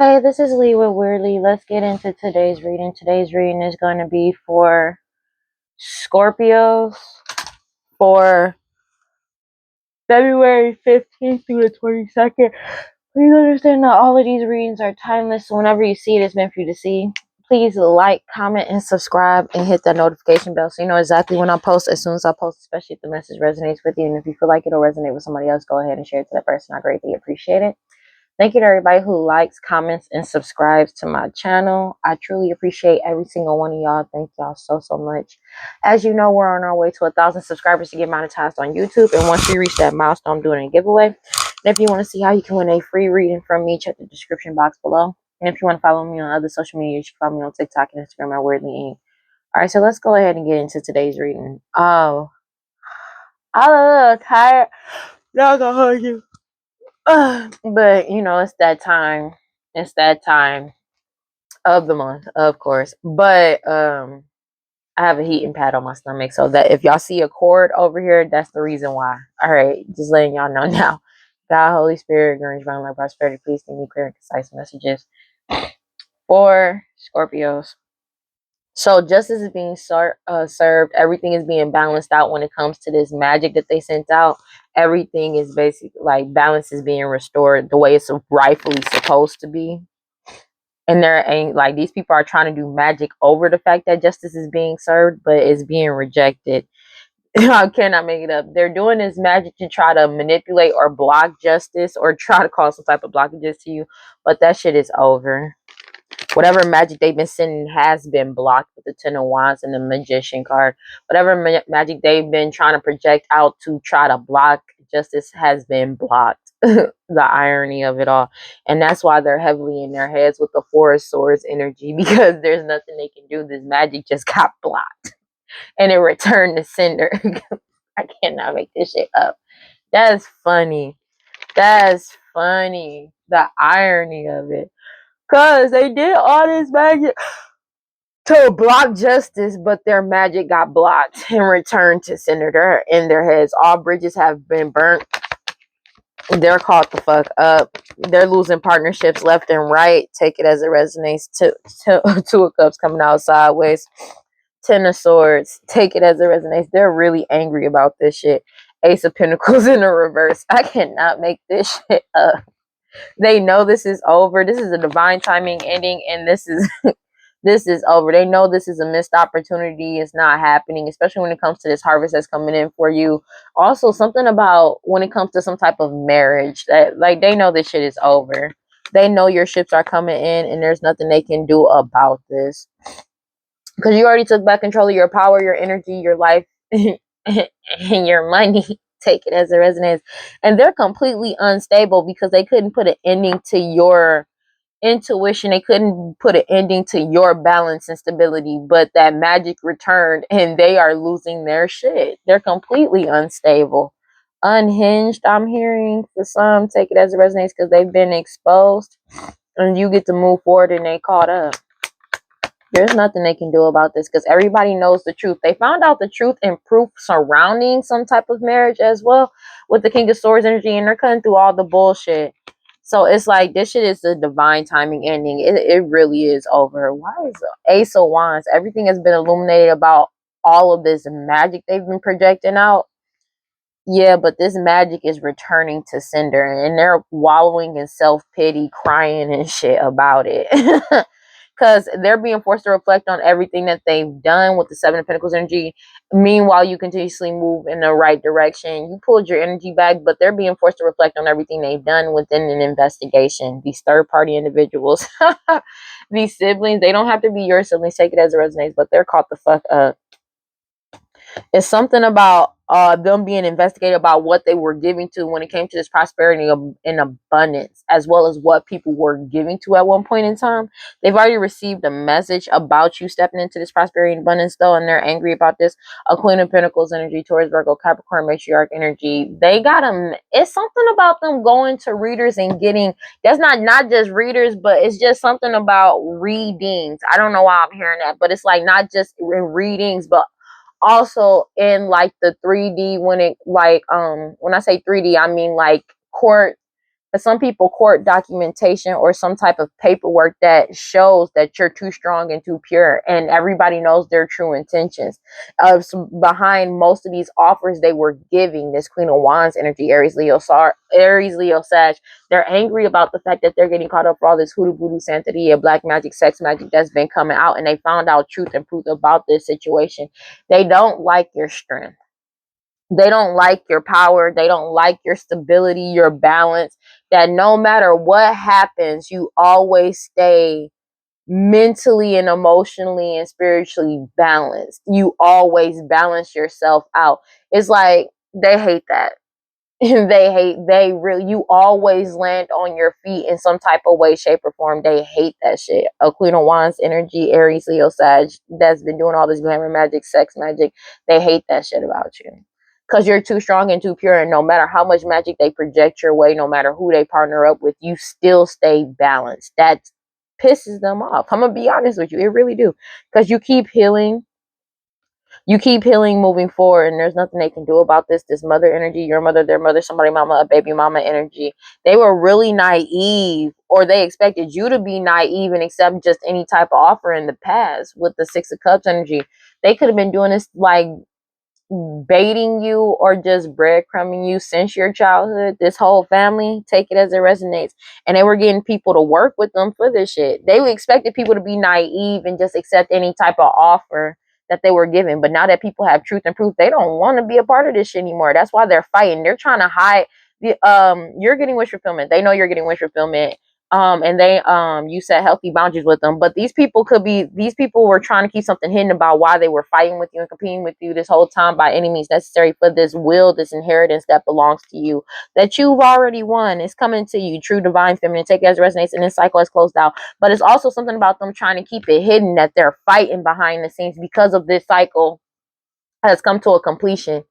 Hey, this is Lee with WeirdLee. Let's get into today's reading. Today's reading is going to be for Scorpios for February 15th through the 22nd. Please understand that all of these readings are timeless, so whenever you see it, it's meant for you to see. Please like, comment, and subscribe, and hit that notification bell so you know exactly when I post, as soon as I post, especially if the message resonates with you. And if you feel like it'll resonate with somebody else, go ahead and share it to that person. I greatly appreciate it. Thank you to everybody who likes, comments, and subscribes to my channel. I truly appreciate every single one of y'all. Thank y'all so much. As you know, we're on our way to 1,000 subscribers to get monetized on YouTube. And once we reach that milestone, I'm doing a giveaway. And if you want to see how you can win a free reading from me, check the description box below. And if you want to follow me on other social media, you can follow me on TikTok and Instagram at WeirdLee. All right, so let's go ahead and get into today's reading. Oh, I'm a little tired. Not gonna hold you. But you know, it's that time. It's that time of the month, of course. But I have a heating pad on my stomach, so that if y'all see a cord over here, that's the reason why. All right, just letting y'all know now. God, Holy Spirit, Grinch, Round Like Prosperity, please give me clear and concise messages for Scorpios. So justice is being served. Everything is being balanced out when it comes to this magic that they sent out. Everything is basically like balance is being restored the way it's rightfully supposed to be. And they're like, these people are trying to do magic over the fact that justice is being served, but it's being rejected. I cannot make it up. They're doing this magic to try to manipulate or block justice or try to cause some type of blockages to you, but that shit is over. Whatever magic they've been sending has been blocked with the Ten of Wands and the Magician card. Whatever magic they've been trying to project out to try to block justice has been blocked. The irony of it all. And that's why they're heavily in their heads with the Four of Swords energy, because there's nothing they can do. This magic just got blocked. And it returned to sender. I cannot make this shit up. That's funny. That's funny. The irony of it. Because they did all this magic to block justice, but their magic got blocked and returned to sender in their heads. All bridges have been burnt. They're caught the fuck up. They're losing partnerships left and right. Take it as it resonates. Two of Cups coming out sideways. Ten of Swords. Take it as it resonates. They're really angry about this shit. Ace of Pentacles in the reverse. I cannot make this shit up. They know this is over. This is a divine timing ending, and this is this is over. They know this is a missed opportunity. It's not happening, especially when it comes to this harvest that's coming in for you. Also, something about when it comes to some type of marriage, that like they know this shit is over. They know your ships are coming in, and there's nothing they can do about this, because you already took back control of your power, your energy, your life, and your money. Take it as it resonates. And they're completely unstable because they couldn't put an ending to your intuition. They couldn't put an ending to your balance and stability, but that magic returned and they are losing their shit. They're completely unstable. Unhinged, I'm hearing for some. Take it as it resonates, because they've been exposed and you get to move forward and they caught up. There's nothing they can do about this because everybody knows the truth. They found out the truth and proof surrounding some type of marriage as well with the King of Swords energy, and they're cutting through all the bullshit. So it's like this shit is the divine timing ending. It really is over. Why is the Ace of Wands? Everything has been illuminated about all of this magic they've been projecting out. Yeah, but this magic is returning to sender, and they're wallowing in self-pity, crying and shit about it. Because they're being forced to reflect on everything that they've done with the Seven of Pentacles energy. Meanwhile, you continuously move in the right direction. You pulled your energy back, but they're being forced to reflect on everything they've done within an investigation. These third-party individuals, these siblings, they don't have to be your siblings. Take it as it resonates, but they're caught the fuck up. It's something about them being investigated about what they were giving to when it came to this prosperity and abundance, as well as what people were giving to at one point in time. They've already received a message about you stepping into this prosperity and abundance, though, and they're angry about this. A Queen of Pentacles energy, Taurus, Virgo, Capricorn, Matriarch energy. They got them. It's something about them going to readers and getting. That's not just readers, but it's just something about readings. I don't know why I'm hearing that, but it's like not just in readings, but also in like the 3D, when it like when I say 3D, I mean like court But some people court documentation or some type of paperwork that shows that you're too strong and too pure, and everybody knows their true intentions. Behind most of these offers they were giving, this Queen of Wands energy, Aries, Leo, Sag, they're angry about the fact that they're getting caught up for all this hoodoo, voodoo, santeria, black magic, sex magic that's been coming out, and they found out truth and proof about this situation. They don't like your strength. They don't like your power. They don't like your stability, your balance. That no matter what happens, you always stay mentally and emotionally and spiritually balanced. You always balance yourself out. It's like they hate that. You always land on your feet in some type of way, shape, or form. They hate that shit. A Queen of Wands energy, Aries, Leo, Sag, that's been doing all this glamour magic, sex magic. They hate that shit about you. Because you're too strong and too pure, and no matter how much magic they project your way, no matter who they partner up with, you still stay balanced. That pisses them off. I'm going to be honest with you. It really do. Because you keep healing, moving forward, and there's nothing they can do about this mother energy, your mother, their mother, somebody mama, a baby mama energy. They were really naive, or they expected you to be naive and accept just any type of offer in the past. With the Six of Cups energy, they could have been doing this like baiting you or just breadcrumbing you since your childhood. This whole family, take it as it resonates, and they were getting people to work with them for this shit. They expected people to be naive and just accept any type of offer that they were given. But now that people have truth and proof, they don't want to be a part of this shit anymore. That's why they're fighting. They're trying to hide the you're getting wish fulfillment. They know you're getting wish fulfillment. And they you set healthy boundaries with them. But these people were trying to keep something hidden about why they were fighting with you and competing with you this whole time by any means necessary for this this inheritance that belongs to you, that you've already won. It's coming to you. True divine feminine, take it as it resonates, and this cycle has closed out. But it's also something about them trying to keep it hidden, that they're fighting behind the scenes because of this cycle has come to a completion.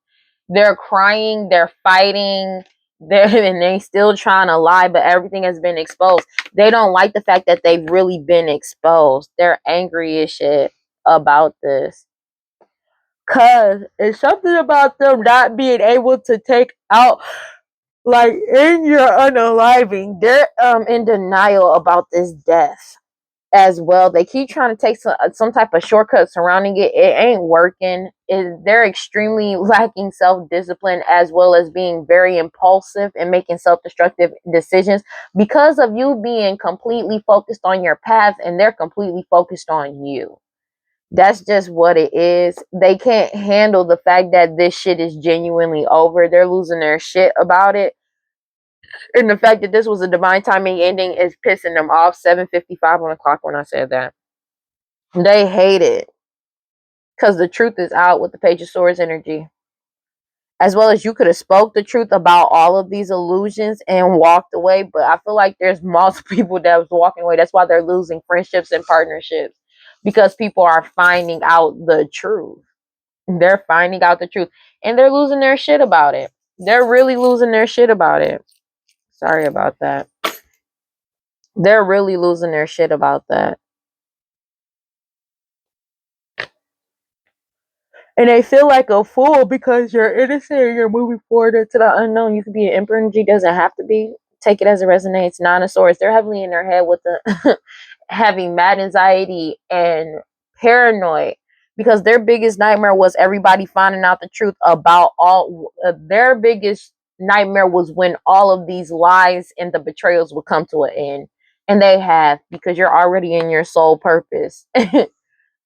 They're crying, they're fighting, and they still trying to lie, but everything has been exposed. They don't like the fact that they've really been exposed. They're angry as shit about this. Cause it's something about them not being able to take out, like in your unaliving, they're in denial about this death as well. They keep trying to take some type of shortcut surrounding it. It ain't working. They're extremely lacking self-discipline, as well as being very impulsive and making self-destructive decisions because of you being completely focused on your path, and they're completely focused on you. That's just what it is. They can't handle the fact that this shit is genuinely over. They're losing their shit about it. And the fact that this was a divine timing ending is pissing them off. 7:55 on the clock when I said that. They hate it. Because the truth is out with the Page of Swords energy. As well as you could have spoke the truth about all of these illusions and walked away. But I feel like there's multiple people that was walking away. That's why they're losing friendships and partnerships. Because people are finding out the truth. They're finding out the truth. And they're losing their shit about it. They're really losing their shit about it. Sorry about that. They're really losing their shit about that. And they feel like a fool because you're innocent and you're moving forward into the unknown. You could be an Emperor energy, doesn't have to be. Take it as it resonates. Nine of Swords. They're heavily in their head with the having mad anxiety and paranoid, because their biggest nightmare was everybody finding out the truth about all. Their biggest nightmare was when all of these lies and the betrayals would come to an end. And they have, because you're already in your soul purpose.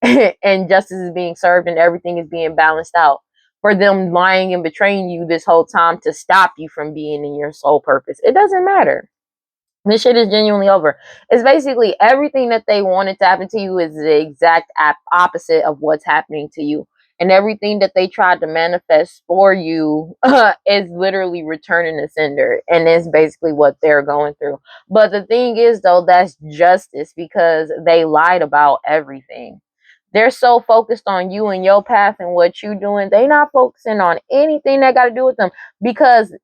And justice is being served and everything is being balanced out. For them lying and betraying you this whole time to stop you from being in your soul purpose, it doesn't matter. This shit is genuinely over. It's basically everything that they wanted to happen to you is the exact opposite of what's happening to you. And everything that they tried to manifest for you is literally returning to sender. And it's basically what they're going through. But the thing is, though, that's justice, because they lied about everything. They're so focused on you and your path and what you're doing. They're not focusing on anything that got to do with them. Because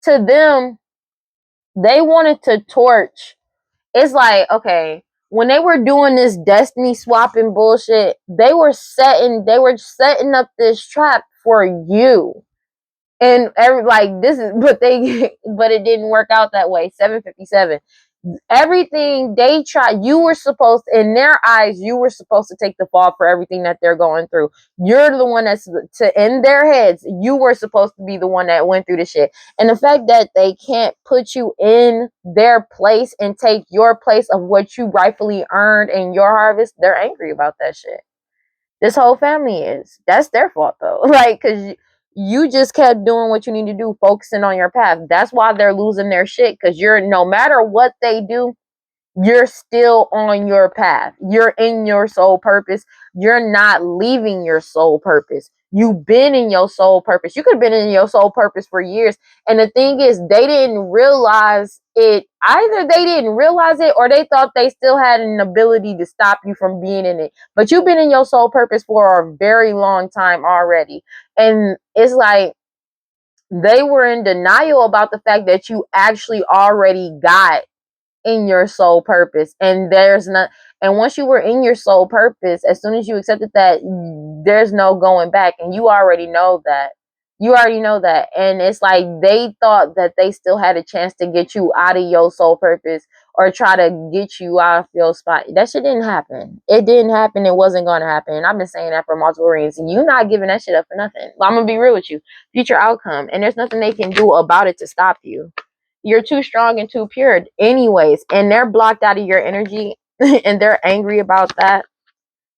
to them, they wanted to torch. It's like, okay, when they were doing this destiny swapping bullshit, they were setting up this trap for you. And like this is, but but it didn't work out that way. 757. Everything they tried, you were supposed, in their eyes, you were supposed to take the fall for everything that they're going through. You're the one that's, in their heads, you were supposed to be the one that went through the shit. And the fact that they can't put you in their place and take your place of what you rightfully earned in your harvest, they're angry about that shit. This whole family is. That's their fault though. Like, cause you just kept doing what you need to do, focusing on your path. That's why they're losing their shit. Cause you're, no matter what they do, you're still on your path. You're in your soul purpose. You're not leaving your soul purpose. You've been in your soul purpose. You could have been in your soul purpose for years. And the thing is, they didn't realize it. Either they didn't realize it or they thought they still had an ability to stop you from being in it. But you've been in your soul purpose for a very long time already. And it's like they were in denial about the fact that you actually already got in your soul purpose, and there's not, and once you were in your soul purpose, as soon as you accepted that, there's no going back, and you already know that, and it's like they thought that they still had a chance to get you out of your soul purpose or try to get you out of your spot. That shit didn't happen. It didn't happen. It wasn't going to happen. And I've been saying that for multiple reasons, and you not giving that shit up for nothing. I'm gonna be real with you. Future outcome, and there's nothing they can do about it to stop you. You're too strong and too pure anyways, and they're blocked out of your energy. And they're angry about that.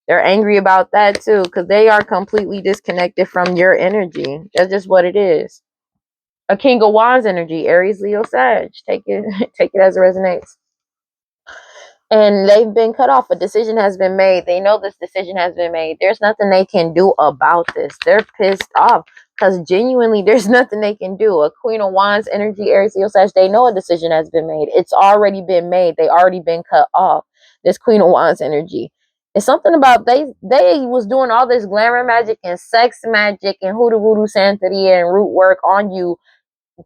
They're angry about that too, because they are completely disconnected from your energy. That's just what it is. A King of Wands energy, Aries, Leo, Sag. Take it take it as it resonates. And they've been cut off. A decision has been made. They know this decision has been made. There's nothing they can do about this. They're pissed off because genuinely there's nothing they can do. A Queen of Wands energy, Aries, Leo, Sag, they know a decision has been made. It's already been made. They already been cut off. This Queen of Wands energy. It's something about they was doing all this glamour magic and sex magic and hoodoo voodoo santeria and root work on you,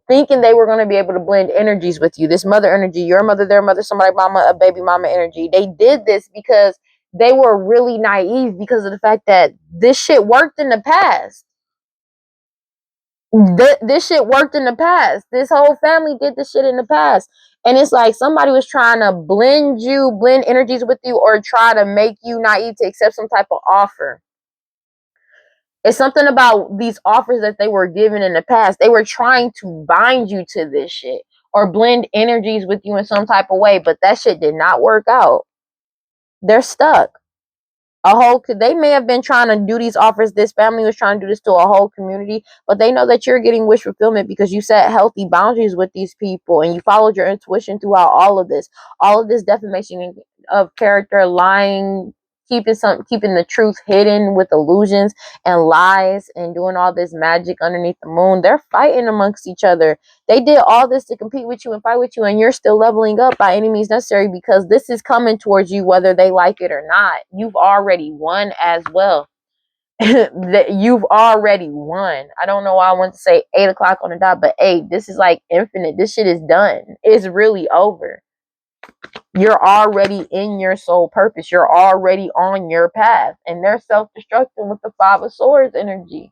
thinking they were going to be able to blend energies with you. This mother energy, your mother, their mother, somebody mama, a baby mama energy. They did this because they were really naive because of the fact that this shit worked in the past. This shit worked in the past. This whole family did this shit in the past. And it's like somebody was trying to blend energies with you, or try to make you naive to accept some type of offer. It's something about these offers that they were given in the past. They were trying to bind you to this shit or blend energies with you in some type of way, but that shit did not work out. They're stuck. They may have been trying to do these offers. This family was trying to do this to a whole community, but they know that you're getting wish fulfillment because you set healthy boundaries with these people and you followed your intuition throughout all of this defamation of character, lying, keeping the truth hidden with illusions and lies, and doing all this magic underneath the moon. They're fighting amongst each other. They did all this to compete with you and fight with you, and you're still leveling up by any means necessary because this is coming towards you whether they like it or not. You've already won as well. That you've already won. I don't know why I want to say 8 o'clock on the dot, but 8, this is like infinite. This shit is done. It's really over. You're already in your soul purpose. You're already on your path. And they're self-destructing with the 5 of Swords energy.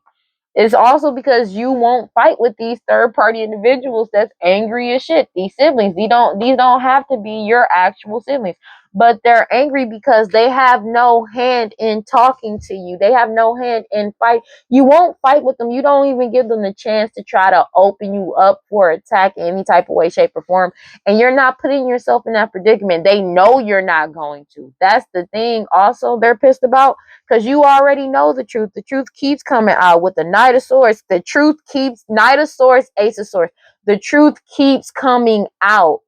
It's also because you won't fight with these third-party individuals that's angry as shit. These siblings, these don't have to be your actual siblings, but they're angry because they have no hand in talking to you. They have no hand in fight. You won't fight with them. You don't even give them the chance to try to open you up for attack in any type of way, shape, or form. And you're not putting yourself in that predicament. They know you're not going to. That's the thing. Also, they're pissed about because you already know the truth. The truth keeps coming out with the Knight of Swords. The truth keeps, Knight of Swords, Ace of Swords. The truth keeps coming out.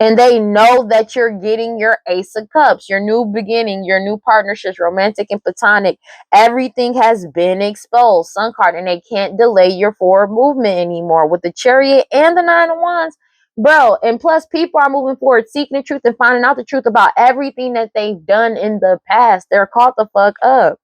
And they know that you're getting your Ace of Cups, your new beginning, your new partnerships, romantic and platonic. Everything has been exposed. Sun card, and they can't delay your forward movement anymore with the Chariot and the 9 of Wands. Bro, and plus people are moving forward, seeking the truth and finding out the truth about everything that they've done in the past. They're caught the fuck up.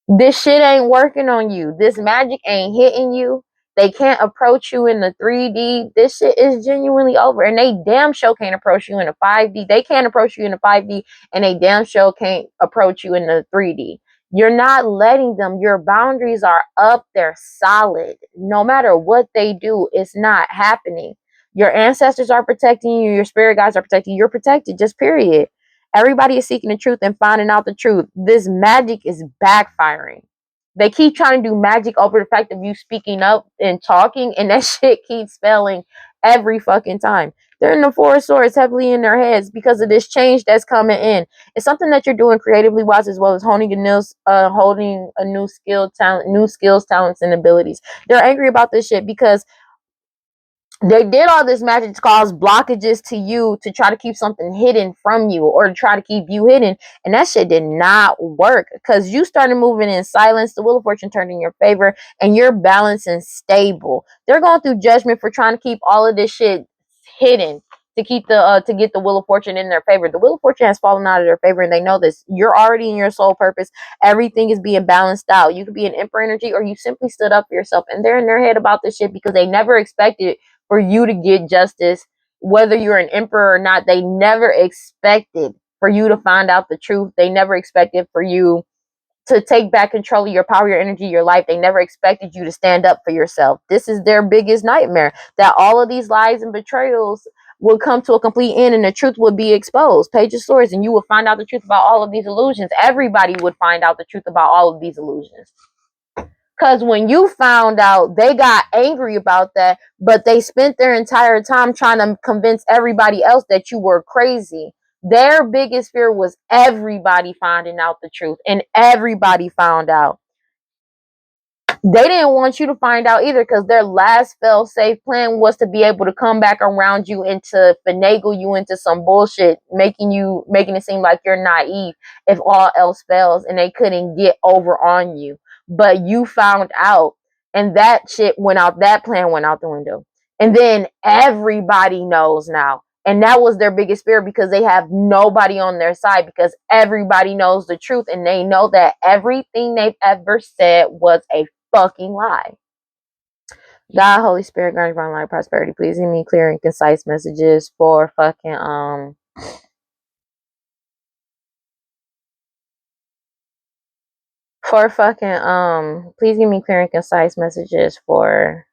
This shit ain't working on you. This magic ain't hitting you. They can't approach you in the 3D. This shit is genuinely over. And they damn sure can't approach you in the 5D. They can't approach you in the 5D. And they damn sure can't approach you in the 3D. You're not letting them. Your boundaries are up. They're solid. No matter what they do, it's not happening. Your ancestors are protecting you. Your spirit guides are protecting you. You're protected, just period. Everybody is seeking the truth and finding out the truth. This magic is backfiring. They keep trying to do magic over the fact of you speaking up and talking, and that shit keeps failing every fucking time. They're in the Four of Swords heavily in their heads because of this change that's coming in. It's something that you're doing creatively wise, as well as holding a new skill, talent, new skills, talents, and abilities. They're angry about this shit because they did all this magic to cause blockages to you to try to keep something hidden from you or to try to keep you hidden. And that shit did not work because you started moving in silence. The Wheel of Fortune turned in your favor and you're balanced and stable. They're going through judgment for trying to keep all of this shit hidden to keep to get the Wheel of Fortune in their favor. The Wheel of Fortune has fallen out of their favor and they know this. You're already in your soul purpose. Everything is being balanced out. You could be an emperor energy or you simply stood up for yourself, and they're in their head about this shit because they never expected for you to get justice, whether you're an emperor or not. They never expected for you to find out the truth. They never expected for you to take back control of your power, your energy, your life. They never expected you to stand up for yourself. This is their biggest nightmare, that all of these lies and betrayals will come to a complete end and the truth would be exposed. Page of Swords, and you will find out the truth about all of these illusions. Everybody would find out the truth about all of these illusions. Because when you found out, they got angry about that, but they spent their entire time trying to convince everybody else that you were crazy. Their biggest fear was everybody finding out the truth, and everybody found out. They didn't want you to find out either because their last fail-safe plan was to be able to come back around you and to finagle you into some bullshit, making it seem like you're naive if all else fails, and they couldn't get over on you. But you found out, and that shit went out. That plan went out the window. And then everybody knows now. And that was their biggest fear because they have nobody on their side because everybody knows the truth and they know that everything they've ever said was a fucking lie. God, Holy Spirit, grant divine light, prosperity, please give me clear and concise messages for fucking please give me clear and concise messages for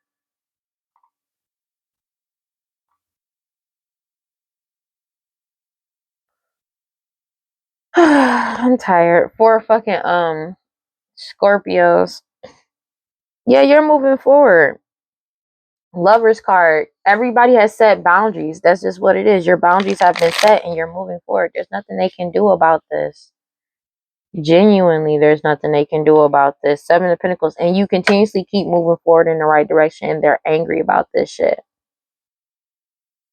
I'm tired. For fucking Scorpios. Yeah, you're moving forward. Lover's card. Everybody has set boundaries. That's just what it is. Your boundaries have been set and you're moving forward. There's nothing they can do about this. Genuinely, there's nothing they can do about this. Seven of Pentacles. And you continuously keep moving forward in the right direction. And they're angry about this shit.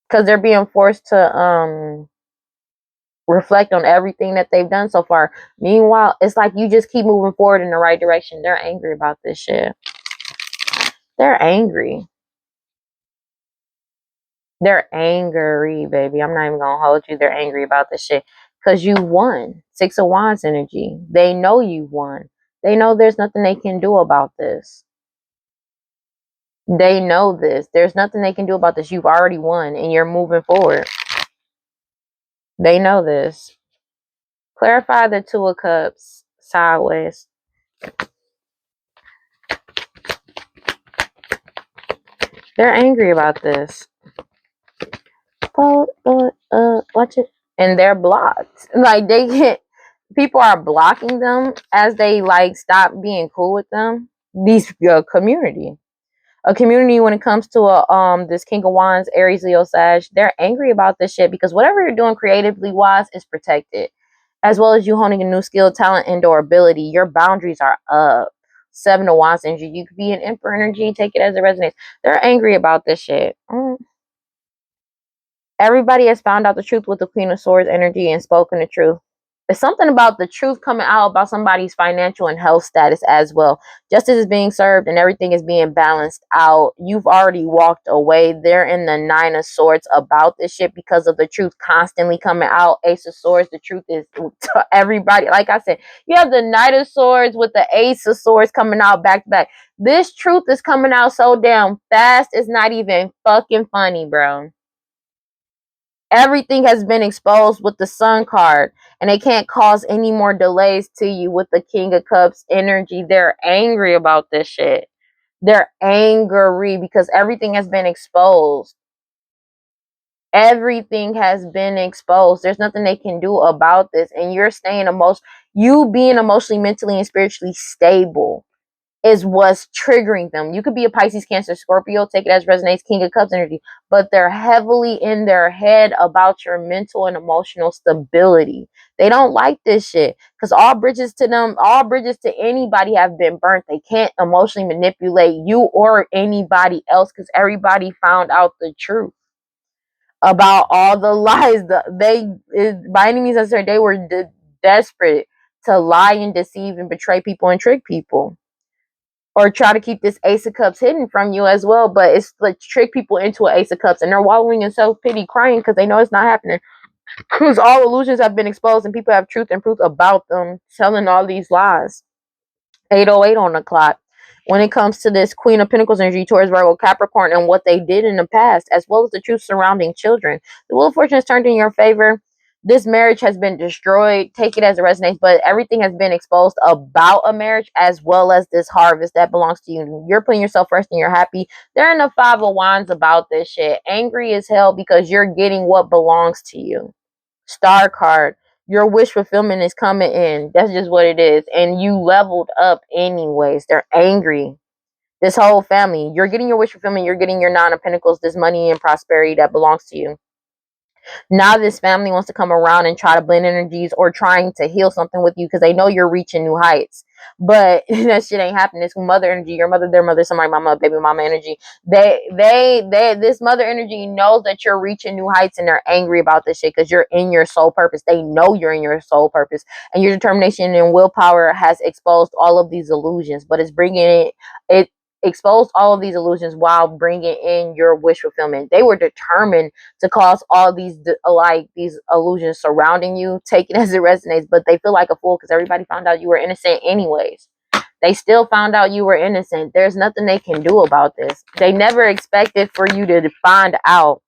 Because they're being forced to reflect on everything that they've done so far. Meanwhile, it's like you just keep moving forward in the right direction. They're angry about this shit. They're angry. They're angry, baby. I'm not even gonna hold you. They're angry about this shit. Because you won. Six of Wands energy. They know you won. They know there's nothing they can do about this. They know this. There's nothing they can do about this. You've already won and you're moving forward. They know this. Clarify the Two of Cups sideways. They're angry about this. Watch it. And they're blocked. Like they get, people are blocking them as they like stop being cool with them. These community. A community when it comes to this King of Wands, Aries, Leo, Sag, they're angry about this shit because whatever you're doing creatively wise is protected. As well as you honing a new skill, talent, and or ability. Your boundaries are up. Seven of Wands energy. You could be an Emperor energy. Take it as it resonates. They're angry about this shit. Everybody has found out the truth with the Queen of Swords energy and spoken the truth. There's something about the truth coming out about somebody's financial and health status as well. Justice is being served and everything is being balanced out. You've already walked away. They're in the Nine of Swords about this shit because of the truth constantly coming out. Ace of Swords, the truth is to everybody. Like I said, you have the Knight of Swords with the Ace of Swords coming out back to back. This truth is coming out so damn fast. It's not even fucking funny, bro. Everything has been exposed with the Sun card, and they can't cause any more delays to you with the King of Cups energy. They're angry about this shit. They're angry because everything has been exposed. Everything has been exposed. There's nothing they can do about this. And you're you being emotionally, mentally, and spiritually stable is what's triggering them. You could be a Pisces, Cancer, Scorpio, take it as resonates, King of Cups energy, but they're heavily in their head about your mental and emotional stability. They don't like this shit because all bridges to anybody have been burnt. They can't emotionally manipulate you or anybody else because everybody found out the truth about all the lies. By any means necessary, they were desperate to lie and deceive and betray people and trick people, or try to keep this Ace of Cups hidden from you as well. But it's like trick people into an Ace of Cups, and they're wallowing in self-pity, crying because they know it's not happening, because all illusions have been exposed and people have truth and proof about them telling all these lies. 8:08 on the clock. When it comes to this Queen of Pentacles energy, Taurus, Virgo, Capricorn, and what they did in the past, as well as the truth surrounding children, the Wheel of Fortune has turned in your favor. This marriage has been destroyed. Take it as it resonates, but everything has been exposed about a marriage, as well as this harvest that belongs to you. You're putting yourself first and you're happy. They're in the Five of Wands about this shit. Angry as hell because you're getting what belongs to you. Star card. Your wish fulfillment is coming in. That's just what it is. And you leveled up anyways. They're angry. This whole family. You're getting your wish fulfillment. You're getting your Nine of Pentacles, this money and prosperity that belongs to you. Now this family wants to come around and try to blend energies or trying to heal something with you because they know you're reaching new heights. But that shit ain't happening. It's mother energy, your mother, their mother, somebody, mama, baby mama energy. This mother energy knows that you're reaching new heights, and they're angry about this shit because you're in your soul purpose. They know you're in your soul purpose, and your determination and willpower has exposed all of these illusions, but it's bringing it exposed all of these illusions while bringing in your wish fulfillment. They were determined to cause all these these illusions surrounding you. Take it as it resonates, but they feel like a fool because everybody found out you were innocent anyways. They still found out you were innocent. There's nothing they can do about this. They never expected for you to find out.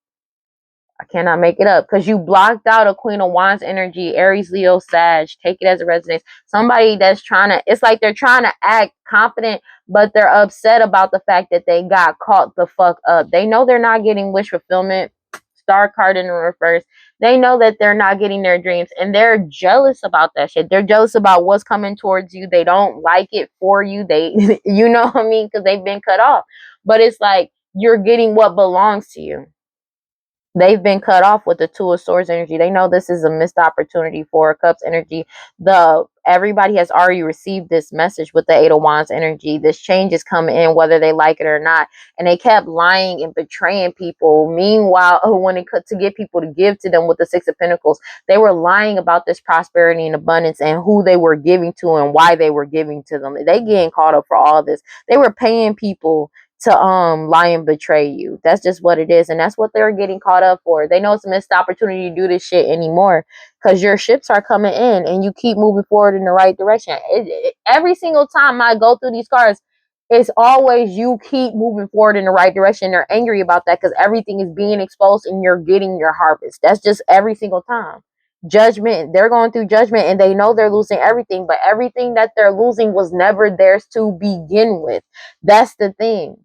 I cannot make it up because you blocked out a Queen of Wands energy, Aries, Leo, Sag. Take it as it resonates. Somebody that's trying to, it's like they're trying to act confident, but they're upset about the fact that they got caught the fuck up. They know they're not getting wish fulfillment. Star card in the reverse. They know that they're not getting their dreams, and they're jealous about that shit. They're jealous about what's coming towards you. They don't like it for you. You know what I mean? Because they've been cut off. But it's like you're getting what belongs to you. They've been cut off with the Two of Swords energy. They know this is a missed opportunity. for Cups energy. Everybody has already received this message with the Eight of Wands energy. This change is coming in whether they like it or not. And they kept lying and betraying people. Meanwhile, when it could to get people to give to them with the Six of Pentacles, they were lying about this prosperity and abundance and who they were giving to and why they were giving to them. They getting caught up for all this. They were paying people to lie and betray you. That's just what it is, and that's what they're getting caught up for. They know it's a missed opportunity to do this shit anymore because your ships are coming in and you keep moving forward in the right direction. Every single time I go through these cards, it's always you keep moving forward in the right direction. They're angry about that because everything is being exposed and you're getting your harvest. That's just every single time. Judgment, they're going through judgment and they know they're losing everything, but everything that they're losing was never theirs to begin with. That's the thing.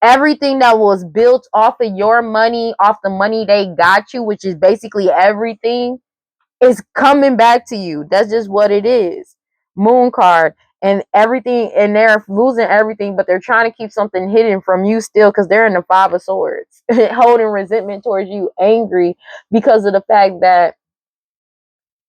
Everything that was built off of your money, off the money they got you, which is basically everything, is coming back to you. That's just what it is. Moon card and everything, and they're losing everything, but they're trying to keep something hidden from you still because they're in the Five of Swords, holding resentment towards you, angry because of the fact that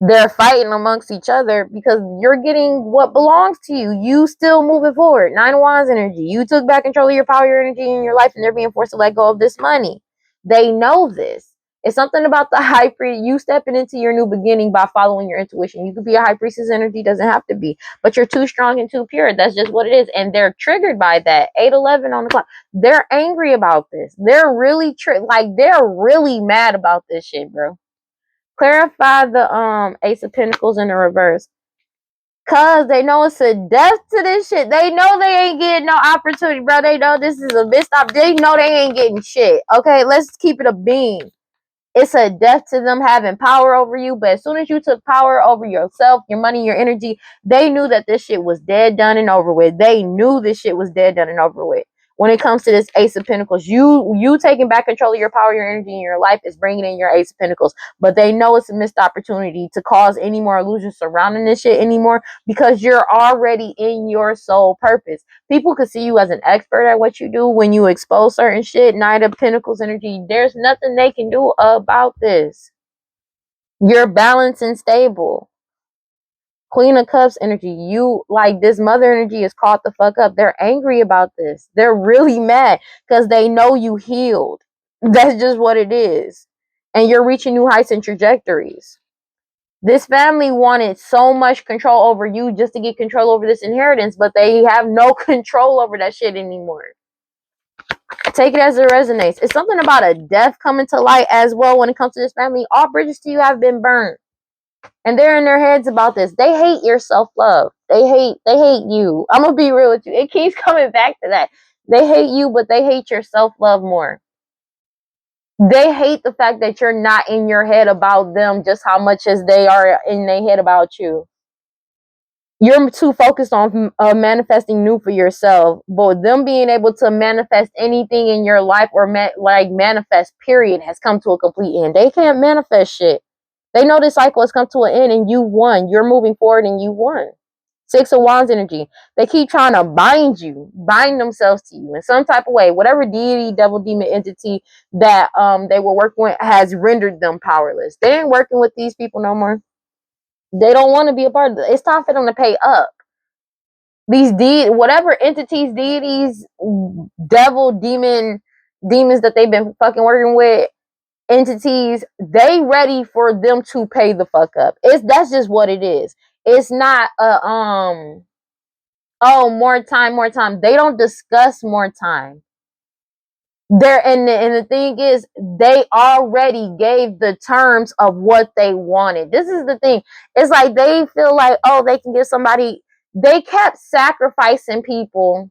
they're fighting amongst each other because you're getting what belongs to you. You still moving forward. Nine of Wands energy. You took back control of your power, your energy in your life, and they're being forced to let go of this money. They know this. It's something about the high priest. You stepping into your new beginning by following your intuition. You could be a high priestess energy, doesn't have to be, but you're too strong and too pure. That's just what it is. And they're triggered by that. 8:11 on the clock. They're angry about this. They're really they're really mad about this shit, bro. Clarify the Ace of Pentacles in the reverse. Cause they know it's a death to this shit. They know they ain't getting no opportunity, bro. They know this is a missed up. They know they ain't getting shit. Okay, let's keep it a beam. It's a death to them having power over you. But as soon as you took power over yourself, your money, your energy, they knew that this shit was dead, done, and over with. They knew this shit was dead, done, and over with. When it comes to this Ace of Pentacles, you taking back control of your power, your energy, and your life is bringing in your Ace of Pentacles. But they know it's a missed opportunity to cause any more illusions surrounding this shit anymore, because you're already in your soul purpose. People could see you as an expert at what you do when you expose certain shit. Knight of Pentacles energy, there's nothing they can do about this. You're balanced and stable. Queen of Cups energy, you like this mother energy is caught the fuck up. They're angry about this. They're really mad because they know you healed. That's just what it is. And you're reaching new heights and trajectories. This family wanted so much control over you just to get control over this inheritance, but they have no control over that shit anymore. Take it as it resonates. It's something about a death coming to light as well when it comes to this family. All bridges to you have been burned. And they're in their heads about this. They hate your self-love. They hate you. I'm gonna be real with you. It keeps coming back to that. They hate you, but they hate your self-love more. They hate the fact that you're not in your head about them just how much as they are in their head about you. You're too focused on manifesting new for yourself, but them being able to manifest anything in your life or manifest period has come to a complete end. They can't manifest shit. They know this cycle has come to an end and you won. You're moving forward and you won. Six of Wands energy. They keep trying to bind themselves to you in some type of way. Whatever deity, devil, demon, entity that they were working with has rendered them powerless. They ain't working with these people no more. They don't want to be a part of it. It's time for them to pay up. These whatever entities, deities, devil, demons that they've been fucking working with, entities, they ready for them to pay the fuck up. That's just what it is. It's not oh, more time. They don't discuss more time. And the thing is, they already gave the terms of what they wanted. This is the thing. It's like they feel like, oh, they can get somebody. They kept sacrificing people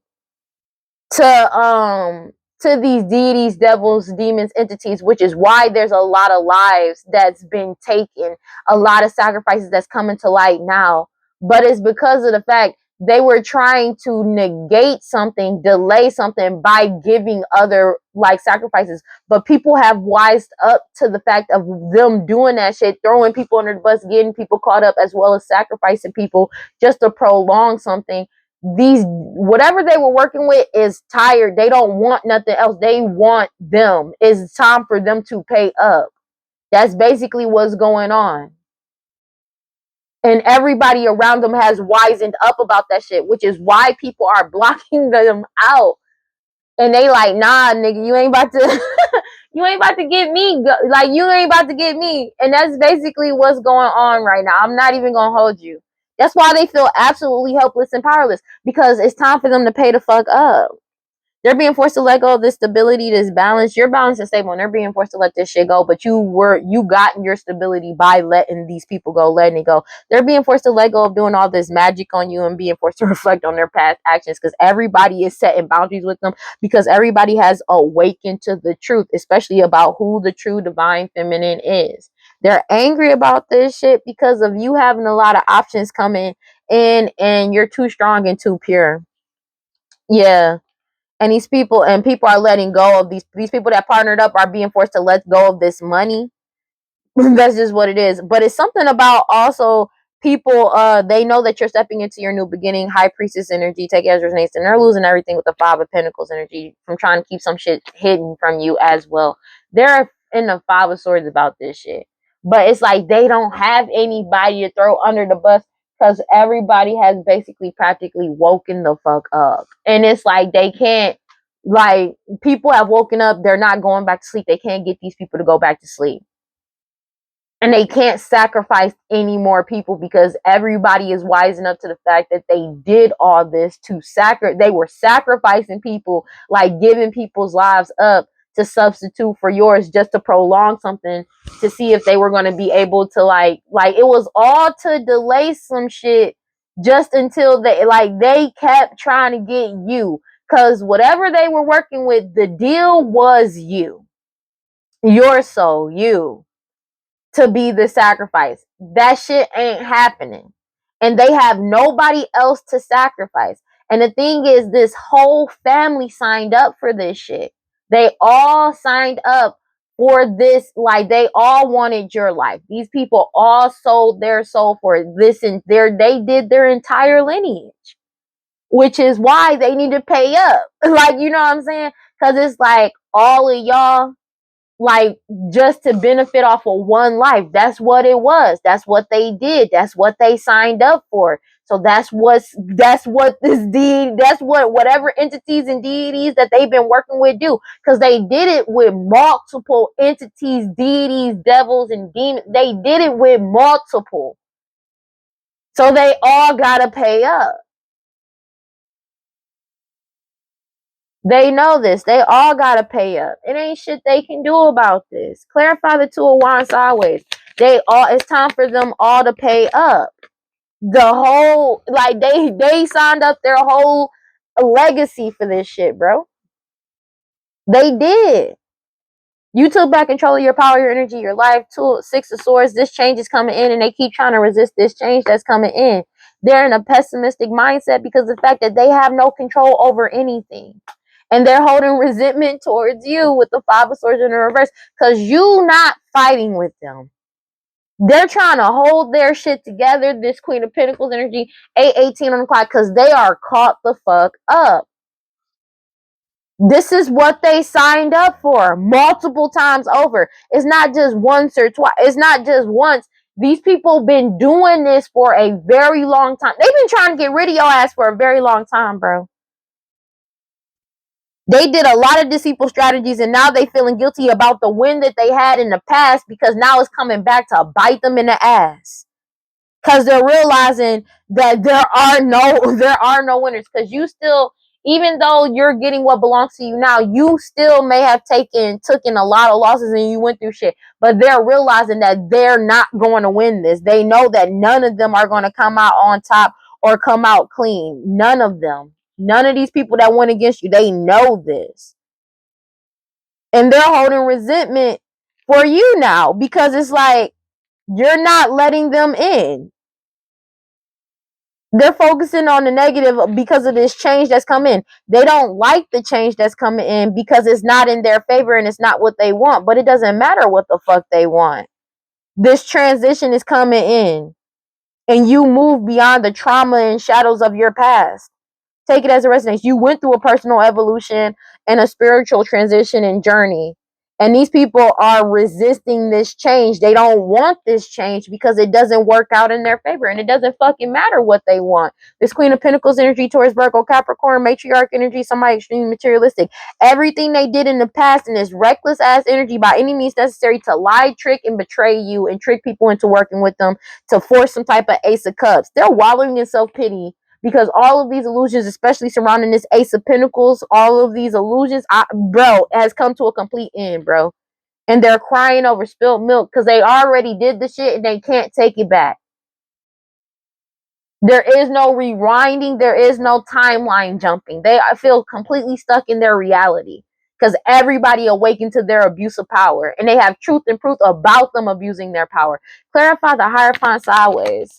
to these deities, devils, demons, entities, which is why there's a lot of lives that's been taken, a lot of sacrifices that's coming to light now. But it's because of the fact they were trying to negate something, delay something by giving other like sacrifices. But people have wised up to the fact of them doing that shit, throwing people under the bus, getting people caught up, as well as sacrificing people just to prolong something. These whatever they were working with is tired. They don't want nothing else. They want them. It's time for them to pay up. That's basically what's going on. And everybody around them has wisened up about that shit, which is why people are blocking them out. And they like, nah, nigga, you ain't about to you ain't about to get me. Like, you ain't about to get me. And that's basically what's going on right now. I'm not even gonna hold you. That's why they feel absolutely helpless and powerless, because it's time for them to pay the fuck up. They're being forced to let go of this stability, this balance. You're balanced and stable, and they're being forced to let this shit go. But you got your stability by letting these people go, letting it go. They're being forced to let go of doing all this magic on you and being forced to reflect on their past actions, because everybody is setting boundaries with them, because everybody has awakened to the truth, especially about who the true divine feminine is. They're angry about this shit because of you having a lot of options coming in, and you're too strong and too pure. Yeah. And people are letting go of these people that partnered up are being forced to let go of this money. That's just what it is. But it's something about also people, they know that you're stepping into your new beginning. High Priestess energy, take Ezra's name, and they're losing everything with the Five of Pentacles energy from trying to keep some shit hidden from you as well. They're in the Five of Swords about this shit. But it's like they don't have anybody to throw under the bus, because everybody has basically practically woken the fuck up. And it's like they can't, like, people have woken up, they're not going back to sleep. They can't get these people to go back to sleep. And they can't sacrifice any more people, because everybody is wise enough to the fact that they did all this to they were sacrificing people, like giving people's lives up to substitute for yours, just to prolong something, to see if they were going to be able to like it was all to delay some shit, just until they kept trying to get you, because whatever they were working with, the deal was you. your soul, you, to be the sacrifice. That shit ain't happening. And they have nobody else to sacrifice. And the thing is, this whole family signed up for this shit. They all signed up for this. Like, they all wanted your life. These people all sold their soul for this, and they did their entire lineage, which is why they need to pay up. Like, you know what I'm saying? Because it's like all of y'all, like, just to benefit off of one life. That's what it was. That's what they did. That's what they signed up for. So that's what this deed, that's what whatever entities and deities that they've been working with do. Because they did it with multiple entities, deities, devils, and demons. They did it with multiple. So they all gotta pay up. They know this. They all gotta pay up. It ain't shit they can do about this. Clarify the Two of Wands sideways. It's time for them all to pay up. The whole, like, they signed up their whole legacy for this shit, bro. They did. You took back control of your power, your energy, your life. Six of Swords. This change is coming in, and they keep trying to resist this change that's coming in. They're in a pessimistic mindset because of the fact that they have no control over anything. And they're holding resentment towards you with the Five of Swords in the reverse because you not fighting with them. They're trying to hold their shit together. This Queen of Pentacles energy, 8:18 on the clock, because they are caught the fuck up. This is what they signed up for multiple times over. It's not just once or twice. It's not just once. These people been doing this for a very long time. They've been trying to get rid of your ass for a very long time, bro. They did a lot of deceitful strategies, and now they feeling guilty about the win that they had in the past because now it's coming back to bite them in the ass. Because they're realizing that there are no winners. Because you still, even though you're getting what belongs to you now, you still may have taken a lot of losses and you went through shit. But they're realizing that they're not going to win this. They know that none of them are going to come out on top or come out clean. None of them. None of these people that went against you, they know this. And they're holding resentment for you now because it's like you're not letting them in. They're focusing on the negative because of this change that's coming in. They don't like the change that's coming in because it's not in their favor and it's not what they want. But it doesn't matter what the fuck they want. This transition is coming in. And you move beyond the trauma and shadows of your past. Take it as a resonates. You went through a personal evolution and a spiritual transition and journey. And these people are resisting this change. They don't want this change because it doesn't work out in their favor. And it doesn't fucking matter what they want. This Queen of Pentacles energy towards Virgo, Capricorn, matriarch energy, somebody extremely materialistic. Everything they did in the past in this reckless ass energy by any means necessary to lie, trick, and betray you and trick people into working with them to force some type of Ace of Cups. They're wallowing in self-pity. Because all of these illusions, especially surrounding this Ace of Pentacles, all of these illusions, has come to a complete end, bro. And they're crying over spilled milk because they already did the shit and they can't take it back. There is no rewinding. There is no timeline jumping. They feel completely stuck in their reality because everybody awakened to their abuse of power. And they have truth and proof about them abusing their power. Clarify the Hierophant sideways.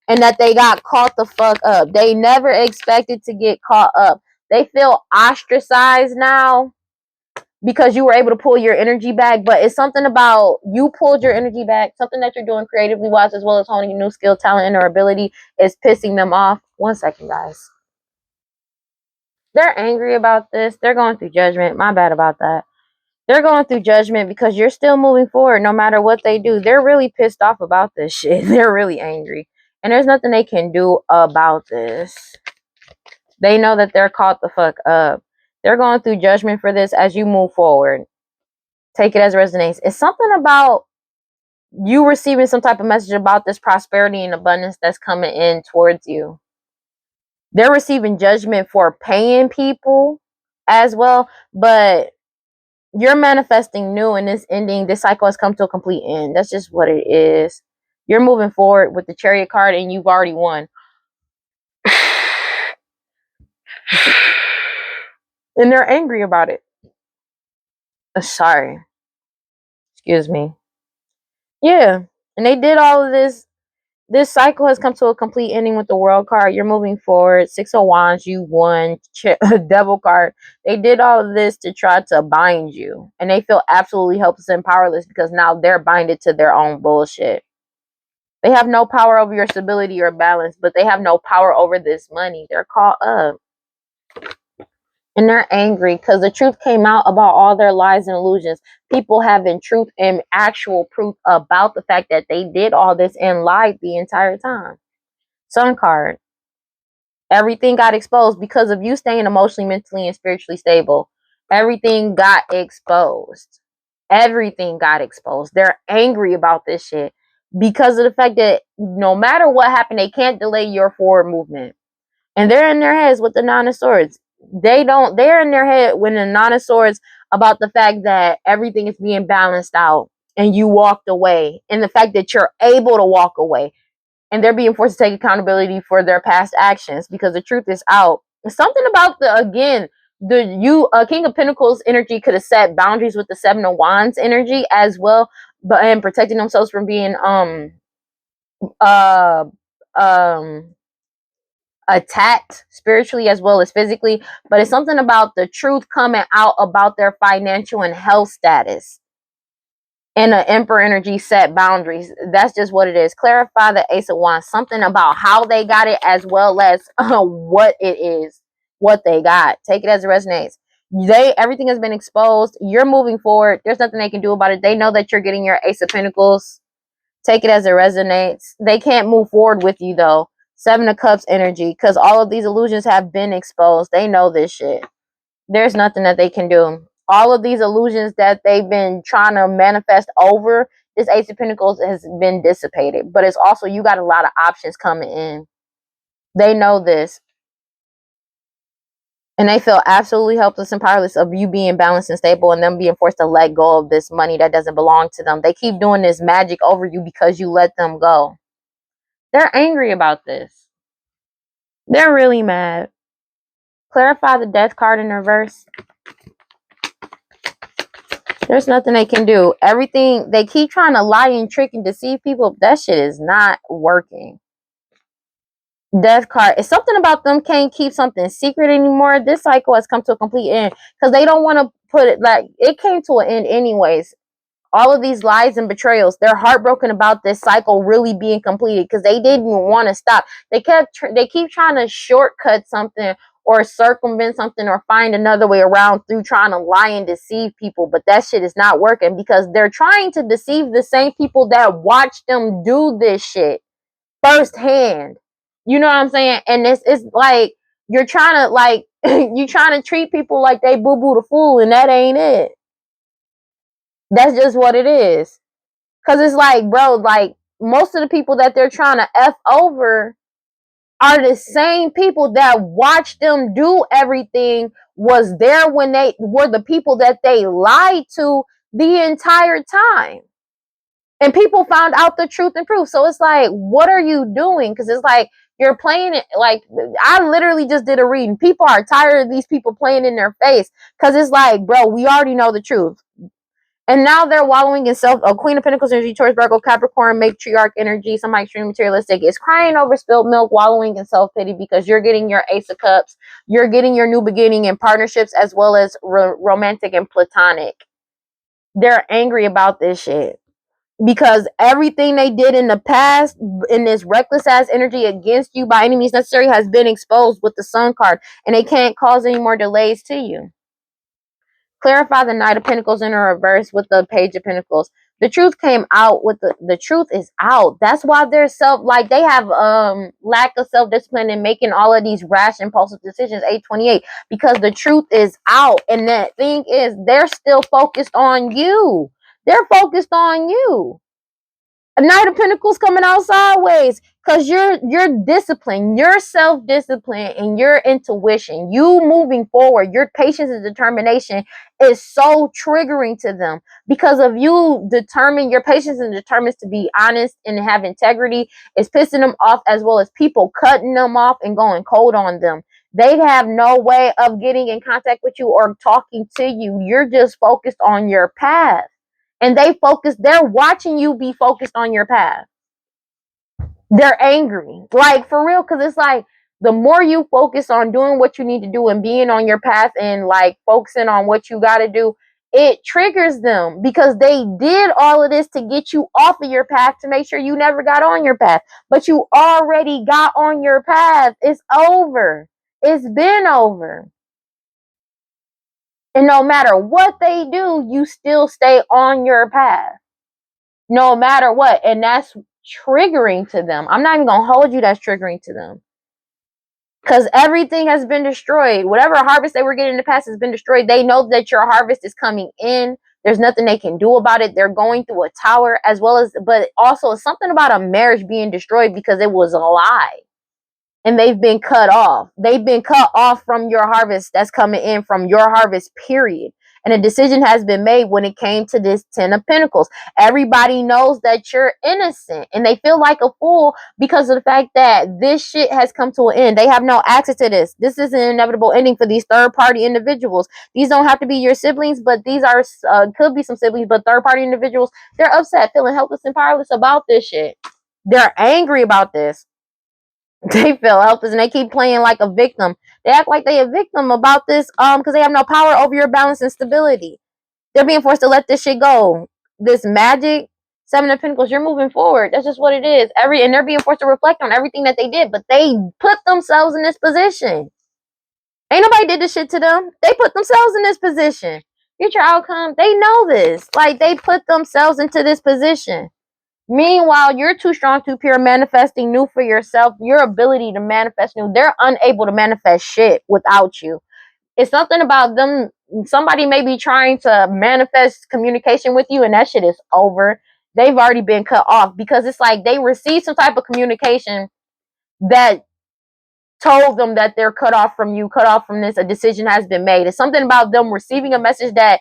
And that they got caught the fuck up. They never expected to get caught up. They feel ostracized now because you were able to pull your energy back. But it's something about you pulled your energy back. Something that you're doing creatively wise as well as honing a new skill, talent, and or ability is pissing them off. 1 second, guys. They're angry about this. They're going through judgment. My bad about that. They're going through judgment because you're still moving forward no matter what they do. They're really pissed off about this shit. They're really angry. And there's nothing they can do about this. They know that they're caught the fuck up. They're going through judgment for this as you move forward. Take it as resonates. It's something about you receiving some type of message about this prosperity and abundance that's coming in towards you. They're receiving judgment for paying people as well, but you're manifesting new and this ending. This cycle has come to a complete end. That's just what it is. You're moving forward with the Chariot card and you've already won. And they're angry about it. Sorry. Excuse me. Yeah. And they did all of this. This cycle has come to a complete ending with the World card. You're moving forward. 6 of Wands, you won. Devil card. They did all of this to try to bind you. And they feel absolutely helpless and powerless because now they're binded to their own bullshit. They have no power over your stability or balance, but they have no power over this money. They're caught up. And they're angry because the truth came out about all their lies and illusions. People having truth and actual proof about the fact that they did all this and lied the entire time. Sun card. Everything got exposed because of you staying emotionally, mentally, and spiritually stable. Everything got exposed. Everything got exposed. They're angry about this shit because of the fact that no matter what happened, they can't delay your forward movement. And they're in their heads with the Nine of Swords. They're in their head with the Nine of Swords about the fact that everything is being balanced out and you walked away, and the fact that you're able to walk away, and they're being forced to take accountability for their past actions because the truth is out. Something about the King of Pentacles energy could have set boundaries with the Seven of Wands energy as well, but and protecting themselves from being uh um attacked spiritually as well as physically. But it's something about the truth coming out about their financial and health status. And the Emperor energy set boundaries. That's just what it is. Clarify the Ace of Wands. Something about how they got it as well as what it is, what they got. Take it as it resonates. Everything has been exposed. You're moving forward. There's nothing they can do about it. They know that you're getting your Ace of Pentacles. Take it as it resonates. They can't move forward with you though. Seven of Cups energy, because all of these illusions have been exposed. They know this shit. There's nothing that they can do. All of these illusions that they've been trying to manifest over this Ace of Pentacles has been dissipated. But it's also, you got a lot of options coming in. They know this. And they feel absolutely helpless and powerless of you being balanced and stable and them being forced to let go of this money that doesn't belong to them. They keep doing this magic over you because you let them go. They're angry about this. They're really mad. Clarify the Death card in reverse. There's nothing they can do. Everything, they keep trying to lie and trick and deceive people. That shit is not working. Death card. It's something about them can't keep something secret anymore. This cycle has come to a complete end because they don't want to put it, like, it came to an end anyways. All of these lies and betrayals, they're heartbroken about this cycle really being completed because they didn't want to stop. They keep trying to shortcut something or circumvent something or find another way around through trying to lie and deceive people, but that shit is not working because they're trying to deceive the same people that watch them do this shit firsthand. You know what I'm saying? And it's like you're trying to, like, you trying to treat people like they boo-boo the fool, and that ain't it. That's just what it is. Cause it's like, bro, like most of the people that they're trying to F over are the same people that watched them do everything, was there when they were the people that they lied to the entire time. And people found out the truth and proof. So it's like, what are you doing? Because it's like you're playing it. Like, I literally just did a reading. People are tired of these people playing in their face. Because it's like, bro, we already know the truth. And now they're wallowing in self. Queen of Pentacles energy, Taurus, Virgo, Capricorn, matriarch energy, somebody extremely materialistic, is crying over spilled milk, wallowing in self-pity because you're getting your Ace of Cups. You're getting your new beginning in partnerships as well as romantic and platonic. They're angry about this shit because everything they did in the past in this reckless ass energy against you by any means necessary has been exposed with the Sun card, and they can't cause any more delays to you. Clarify the Knight of Pentacles in a reverse with the Page of Pentacles. The truth came out with the truth is out. That's why they're they have lack of self-discipline in making all of these rash impulsive decisions. 828, because the truth is out. And that thing is, they're still focused on you. They're focused on you. A Knight of Pentacles coming out sideways because you're disciplined, your self-discipline and your intuition, you moving forward, your patience and determination is so triggering to them because of you determine your patience and determines to be honest and have integrity is pissing them off, as well as people cutting them off and going cold on them. They have no way of getting in contact with you or talking to you. You're just focused on your path. And they're watching you be focused on your path. They're angry. Like, for real, because it's like, the more you focus on doing what you need to do and being on your path and like focusing on what you got to do, it triggers them because they did all of this to get you off of your path to make sure you never got on your path. But you already got on your path. It's over. It's been over. And no matter what they do, you still stay on your path. No matter what. And that's triggering to them. I'm not even going to hold you, that's triggering to them. Because everything has been destroyed. Whatever harvest they were getting in the past has been destroyed. They know that your harvest is coming in. There's nothing they can do about it. They're going through a tower as well as, but also something about a marriage being destroyed because it was a lie. And they've been cut off. They've been cut off from your harvest that's coming in from your harvest, period. And a decision has been made when it came to this 10 of Pentacles. Everybody knows that you're innocent and they feel like a fool because of the fact that this shit has come to an end. They have no access to this. This is an inevitable ending for these third-party individuals. These don't have to be your siblings, but these are could be some siblings, but third-party individuals. They're upset, feeling helpless and powerless about this shit. They're angry about this. They feel helpless and they keep playing like a victim. They act like they a victim about this because they have no power over your balance and stability. They're being forced to let this shit go. This Magick, 7 of Pentacles, you're moving forward. That's just what it is. And they're being forced to reflect on everything that they did, but they put themselves in this position. Ain't nobody did this shit to them. They put themselves in this position. Future outcome, they know this. Like, they put themselves into this position. Meanwhile, you're too strong, too pure, manifesting new for yourself. Your ability to manifest new. They're unable to manifest shit without you. It's something about them. Somebody may be trying to manifest communication with you and that shit is over. They've already been cut off because it's like they received some type of communication that told them that they're cut off from you, cut off from this. A decision has been made. It's something about them receiving a message that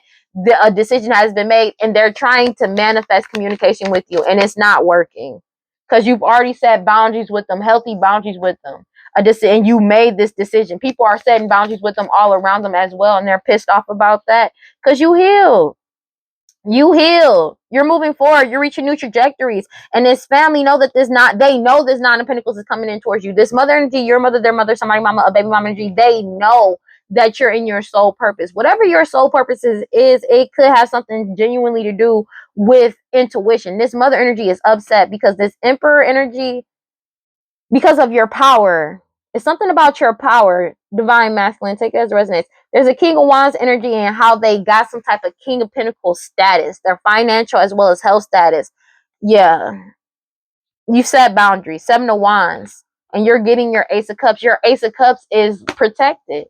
a decision has been made and they're trying to manifest communication with you and it's not working because you've already set boundaries with them, healthy boundaries with them. And you made this decision. People are setting boundaries with them all around them as well and they're pissed off about that because you healed. You heal. You're moving forward. You're reaching new trajectories. And this family know that they know this 9 of Pentacles is coming in towards you. This mother energy, your mother, their mother, somebody mama, a baby mama energy, they know that you're in your soul purpose. Whatever your soul purpose is, it could have something genuinely to do with intuition. This mother energy is upset because this emperor energy, because of your power, it's something about your power, divine masculine, take it as resonance. There's a King of Wands energy and how they got some type of King of Pentacles status, their financial as well as health status. Yeah, you set boundaries. 7 of Wands, and you're getting your Ace of Cups. Your Ace of Cups is protected,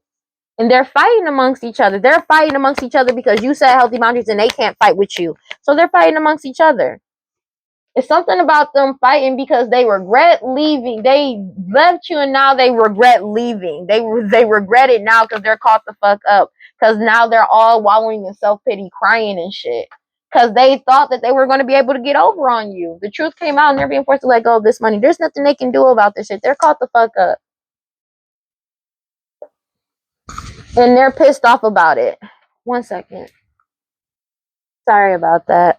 and they're fighting amongst each other. They're fighting amongst each other because you set healthy boundaries, and they can't fight with you. So they're fighting amongst each other. It's something about them fighting because they regret leaving. They left you and now they regret leaving. They regret it now because they're caught the fuck up. Because now they're all wallowing in self-pity, crying and shit. Because they thought that they were going to be able to get over on you. The truth came out and they're being forced to let go of this money. There's nothing they can do about this shit. They're caught the fuck up. And they're pissed off about it. 1 second. Sorry about that.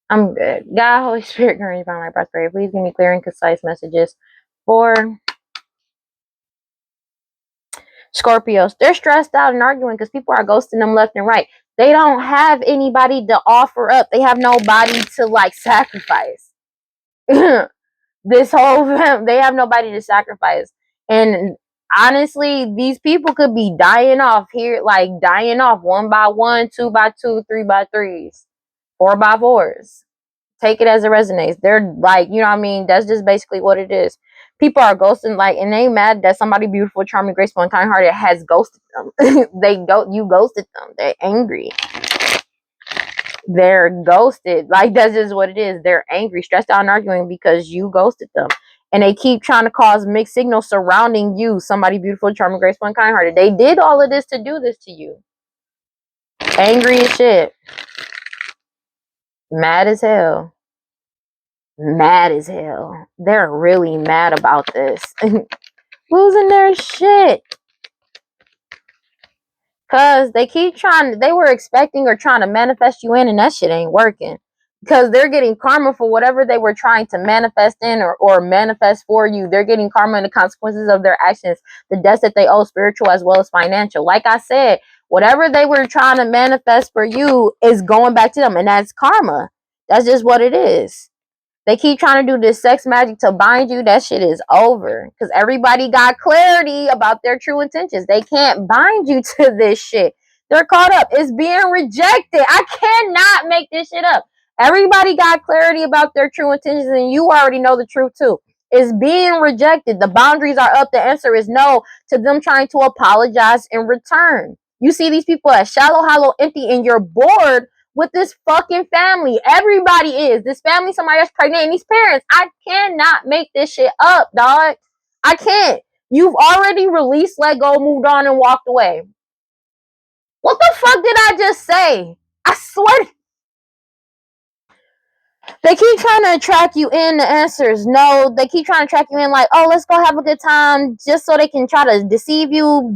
I'm good. God, Holy Spirit, grant me find my prosperity. Please give me clear and concise messages for Scorpios. They're stressed out and arguing because people are ghosting them left and right. They don't have anybody to offer up. They have nobody to like sacrifice. This whole they have nobody to sacrifice. And honestly, these people could be dying off here, like dying off 1 by 1, 2 by 2, 3 by 3s, 4 by 4s. Take it as it resonates. They're like, you know what I mean? That's just basically what it is. People are ghosting, like, and they mad that somebody beautiful, charming, graceful, and kind-hearted has ghosted them. You ghosted them. They're angry. They're ghosted. Like, that's just what it is. They're angry, stressed out, and arguing because you ghosted them. And they keep trying to cause mixed signals surrounding you. Somebody beautiful, charming, graceful, and kind-hearted. They did all of this to do this to you. Angry as shit. Mad as hell. Mad as hell. They're really mad about this. Losing their shit. Cause they were expecting or trying to manifest you in, and that shit ain't working. Because they're getting karma for whatever they were trying to manifest in or manifest for you. They're getting karma and the consequences of their actions, the debts that they owe, spiritual as well as financial. Like I said, whatever they were trying to manifest for you is going back to them, and that's karma. That's just what it is. They keep trying to do this sex magic to bind you. That shit is over. Because everybody got clarity about their true intentions. They can't bind you to this shit. They're caught up. It's being rejected. I cannot make this shit up. Everybody got clarity about their true intentions, and you already know the truth too. It's being rejected. The boundaries are up. The answer is no to them trying to apologize in return. You see these people as shallow, hollow, empty, and you're bored with this fucking family. Everybody is. This family, somebody else pregnant, and these parents. I cannot make this shit up, dog. I can't. You've already released, let go, moved on, and walked away. What the fuck did I just say? I swear. They keep trying to attract you in. The answer is no. They keep trying to attract you in like, oh, let's go have a good time, just so they can try to deceive you,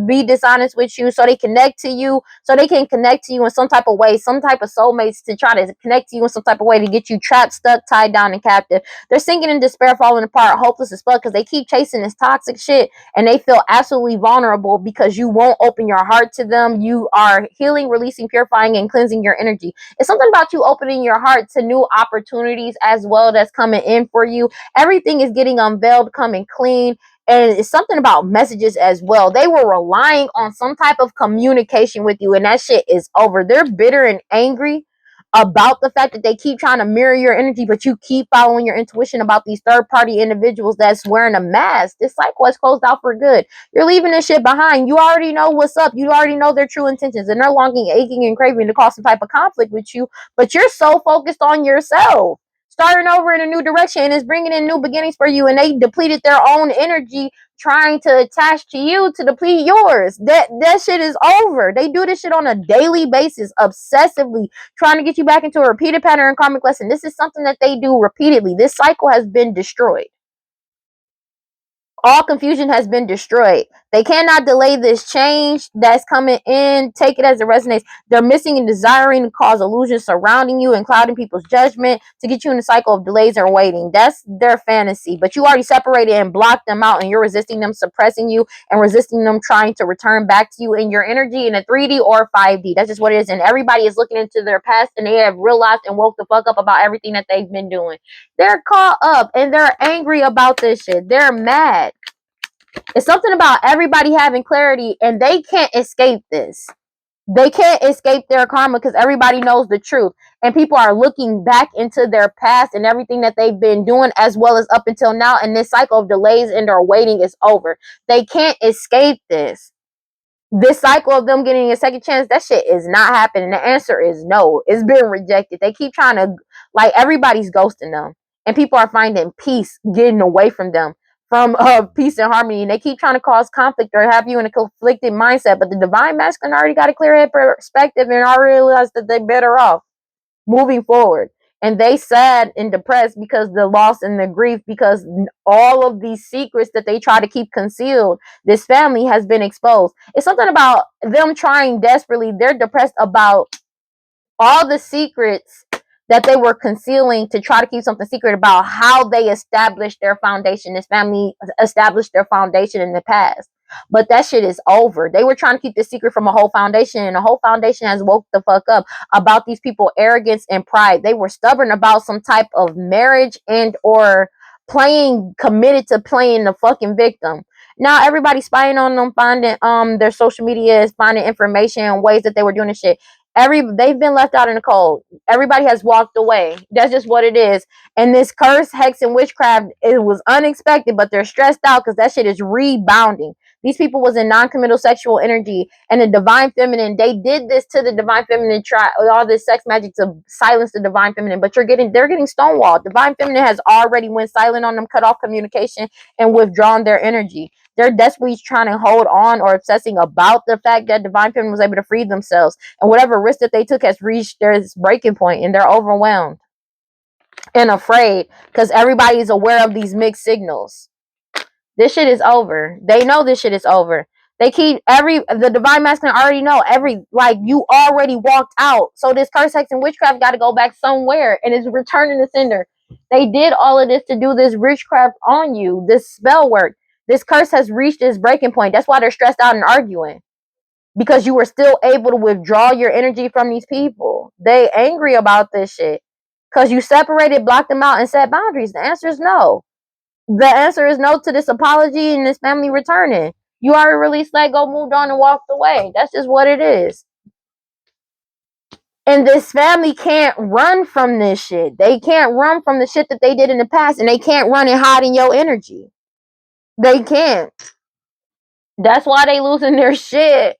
be dishonest with you, so they connect to you, so they can connect to you in some type of way, some type of soulmates to try to connect to you in some type of way to get you trapped, stuck, tied down, and captive. They're sinking in despair, falling apart, hopeless as fuck because they keep chasing this toxic shit and they feel absolutely vulnerable because you won't open your heart to them. You are healing, releasing, purifying, and cleansing your energy. It's something about you opening your heart to new opportunities as well that's coming in for you. Everything is getting unveiled, coming clean. And it's something about messages as well. They were relying on some type of communication with you, and that shit is over. They're bitter and angry about the fact that they keep trying to mirror your energy, but you keep following your intuition about these third-party individuals that's wearing a mask. This cycle has closed out for good. You're leaving this shit behind. You already know what's up. You already know their true intentions, and they're longing, aching, and craving to cause some type of conflict with you, but you're so focused on yourself. Starting over in a new direction, and it's bringing in new beginnings for you, and they depleted their own energy trying to attach to you to deplete yours. That shit is over. They do this shit on a daily basis, obsessively, trying to get you back into a repeated pattern and karmic lesson. This is something that they do repeatedly. This cycle has been destroyed. All confusion has been destroyed. They cannot delay this change that's coming in. Take it as it resonates. They're missing and desiring to cause illusions surrounding you and clouding people's judgment to get you in a cycle of delays and waiting. That's their fantasy. But you already separated and blocked them out, and you're resisting them, suppressing you, and resisting them trying to return back to you in your energy in a 3D or 5D. That's just what it is. And everybody is looking into their past, and they have realized and woke the fuck up about everything that they've been doing. They're caught up and they're angry about this shit. They're mad. It's something about everybody having clarity, and they can't escape this. They can't escape their karma because everybody knows the truth. And people are looking back into their past and everything that they've been doing as well as up until now. And this cycle of delays and their waiting is over. They can't escape this. This cycle of them getting a second chance, that shit is not happening. The answer is no. It's been rejected. They keep trying to, like, everybody's ghosting them. And people are finding peace getting away from them, from peace and harmony. And they keep trying to cause conflict or have you in a conflicted mindset. But the divine masculine already got a clear head perspective and already realized that they're better off moving forward. And they sad and depressed because the loss and the grief, because all of these secrets that they try to keep concealed, this family has been exposed. It's something about them trying desperately. They're depressed about all the secrets that they were concealing to try to keep something secret about how they established their foundation. This family established their foundation in the past. But that shit is over. They were trying to keep this secret from a whole foundation, and the whole foundation has woke the fuck up about these people arrogance and pride. They were stubborn about some type of marriage and or committed to playing the fucking victim. Now everybody's spying on them, finding their social media, is finding information and ways that they were doing this shit. They've been left out in the cold. Everybody has walked away. That's just what it is. And this curse, hex, and witchcraft, it was unexpected, but they're stressed out because that shit is rebounding. These people was in non-committal sexual energy, and the divine feminine, they did this to the divine feminine, try all this sex magic to silence the divine feminine, but they're getting stonewalled. Divine feminine has already went silent on them, cut off communication, and withdrawn their energy. They're desperately trying to hold on or obsessing about the fact that divine feminine was able to free themselves, and whatever risk that they took has reached their breaking point, and they're overwhelmed and afraid because everybody is aware of these mixed signals. This shit is over. They know this shit is over. They keep the divine masculine already know like you already walked out. So this curse, sex, and witchcraft got to go back somewhere, and it's returning to sender. They did all of this to do this witchcraft on you, this spell work. This curse has reached its breaking point. That's why they're stressed out and arguing, because you were still able to withdraw your energy from these people. They angry about this shit because you separated, blocked them out, and set boundaries. The answer is no. The answer is no to this apology and this family returning. You already released, let go, moved on, and walked away. That's just what it is. And this family can't run from this shit. They can't run from the shit that they did in the past, and they can't run and hide in your energy. They can't. That's why they losing their shit.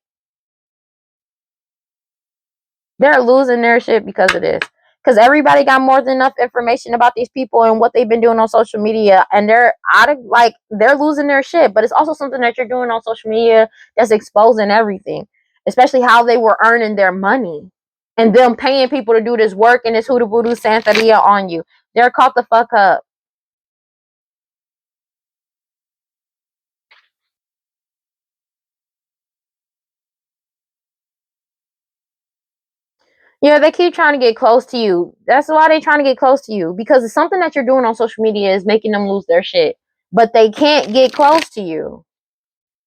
They're losing their shit because of this. Because everybody got more than enough information about these people and what they've been doing on social media, and they're they're losing their shit. But it's also something that you're doing on social media that's exposing everything, especially how they were earning their money and them paying people to do this work and this hoodoo voodoo santeria on you. They're caught the fuck up. Yeah, they keep trying to get close to you. That's why they're trying to get close to you, because it's something that you're doing on social media is making them lose their shit. But they can't get close to you.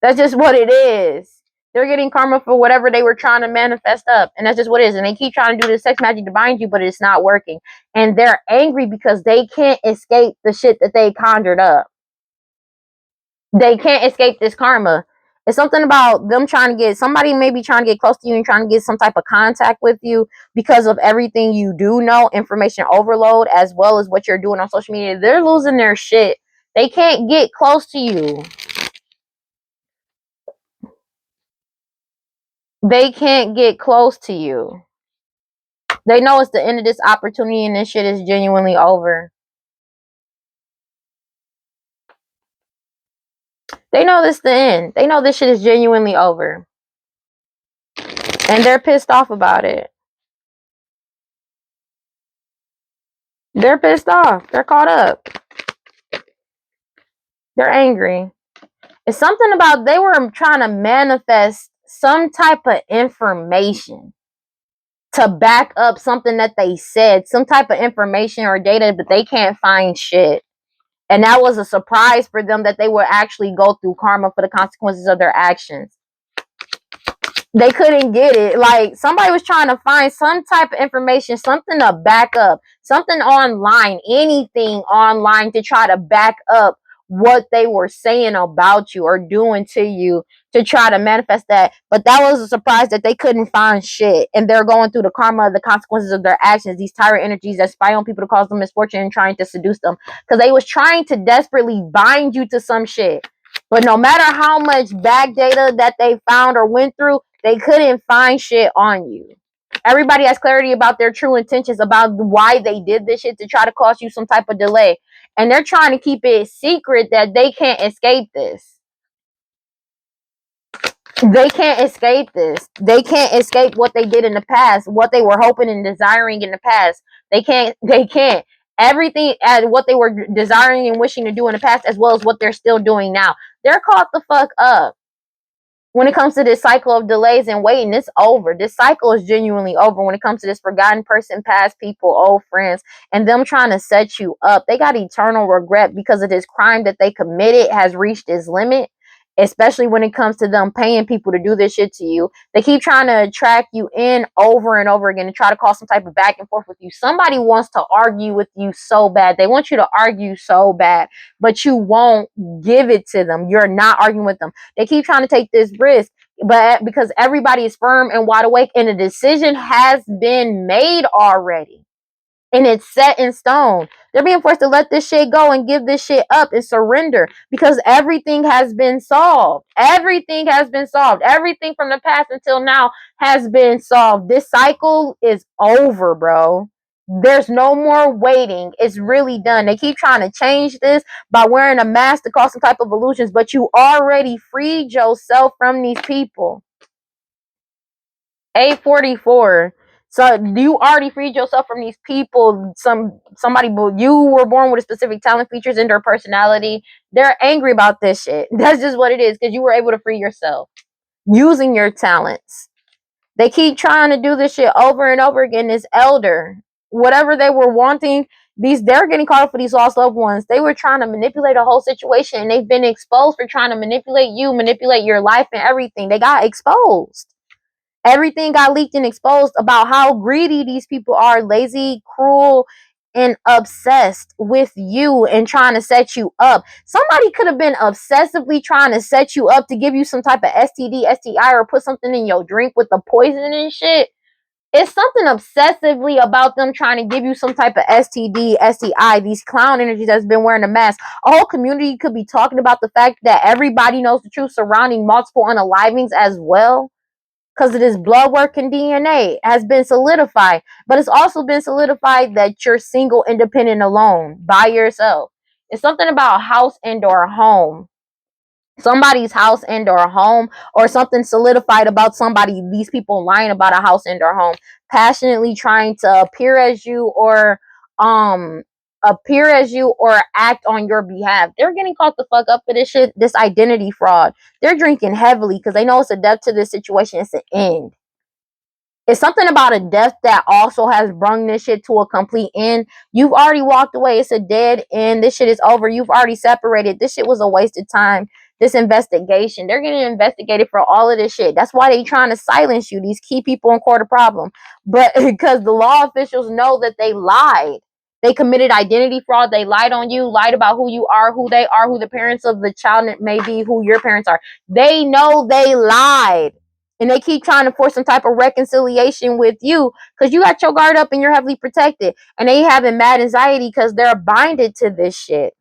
That's just what it is. They're getting karma for whatever they were trying to manifest up. And that's just what it is. And they keep trying to do this sex magic to bind you, but it's not working. And they're angry because they can't escape the shit that they conjured up. They can't escape this karma. It's something about them trying to get, somebody maybe trying to get close to you and trying to get some type of contact with you because of everything you do know, information overload, as well as what you're doing on social media. They're losing their shit. They can't get close to you. They can't get close to you. They know it's the end of this opportunity and this shit is genuinely over. They know this the end. They know this shit is genuinely over. And they're pissed off about it. They're pissed off. They're caught up. They're angry. It's something about they were trying to manifest some type of information to back up something that they said. Some type of information or data, but they can't find shit. And that was a surprise for them that they would actually go through karma for the consequences of their actions. They couldn't get it. Like, somebody was trying to find some type of information, something to back up, something online, anything online to try to back up what they were saying about you or doing to you to try to manifest that. But that was a surprise that they couldn't find shit. And they're going through the karma of the consequences of their actions, these tyrant energies that spy on people to cause them misfortune and trying to seduce them. Because they was trying to desperately bind you to some shit. But no matter how much back data that they found or went through, they couldn't find shit on you. Everybody has clarity about their true intentions, about why they did this shit to try to cause you some type of delay. And they're trying to keep it secret that they can't escape this. They can't escape this. They can't escape what they did in the past, what they were hoping and desiring in the past. They can't. Everything at what they were desiring and wishing to do in the past, as well as what they're still doing now. They're caught the fuck up. When it comes to this cycle of delays and waiting, it's over. This cycle is genuinely over when it comes to this forgotten person, past people, old friends, and them trying to set you up. They got eternal regret because of this crime that they committed has reached its limit, especially when it comes to them paying people to do this shit to you. They keep trying to attract you in over and over again and try to cause some type of back and forth with you. Somebody wants to argue with you so bad. They want you to argue so bad, but you won't give it to them. You're not arguing with them. They keep trying to take this risk, but because everybody is firm and wide awake and the decision has been made already and it's set in stone, they're being forced to let this shit go and give this shit up and surrender because everything has been solved. Everything has been solved. Everything from the past until now has been solved. This cycle is over, bro. There's no more waiting. It's really done. They keep trying to change this by wearing a mask to cause some type of illusions, but you already freed yourself from these people. 844. So you already freed yourself from these people. Somebody, you were born with a specific talent, features, and their personality. They're angry about this shit. That's just what it is, because you were able to free yourself. using your talents. They keep trying to do this shit over and over again. This elder, whatever they were wanting, they're getting caught up for these lost loved ones. They were trying to manipulate a whole situation, and they've been exposed for trying to manipulate you, manipulate your life and everything. They got exposed. Everything got leaked and exposed about how greedy these people are, lazy, cruel, and obsessed with you and trying to set you up. Somebody could have been obsessively trying to set you up to give you some type of STD, STI, or put something in your drink with the poison and shit. It's something obsessively about them trying to give you some type of STD, STI, these clown energies that's been wearing a mask. A whole community could be talking about the fact that everybody knows the truth surrounding multiple unalivings as well, because of this blood work and DNA has been solidified. But it's also been solidified that you're single, independent, alone, by yourself. It's something about house and or home. Somebody's house and or home, or something solidified about somebody. These people lying about a house and or home, passionately trying to appear as you or act on your behalf. They're getting caught the fuck up for this shit, this identity fraud. They're drinking heavily because they know it's a death to this situation. It's an end. It's something about a death that also has brung this shit to a complete end. You've already walked away. It's a dead end. This shit is over. You've already separated. This shit was a waste of time. This investigation, they're getting investigated for all of this shit. That's why they trying to silence you. These key people in court a problem. But because the law officials know that they lied. They committed identity fraud. They lied on you, lied about who you are, who they are, who the parents of the child may be, who your parents are. They know they lied. And they keep trying to force some type of reconciliation with you because you got your guard up and you're heavily protected. And they having mad anxiety because they're binded to this shit.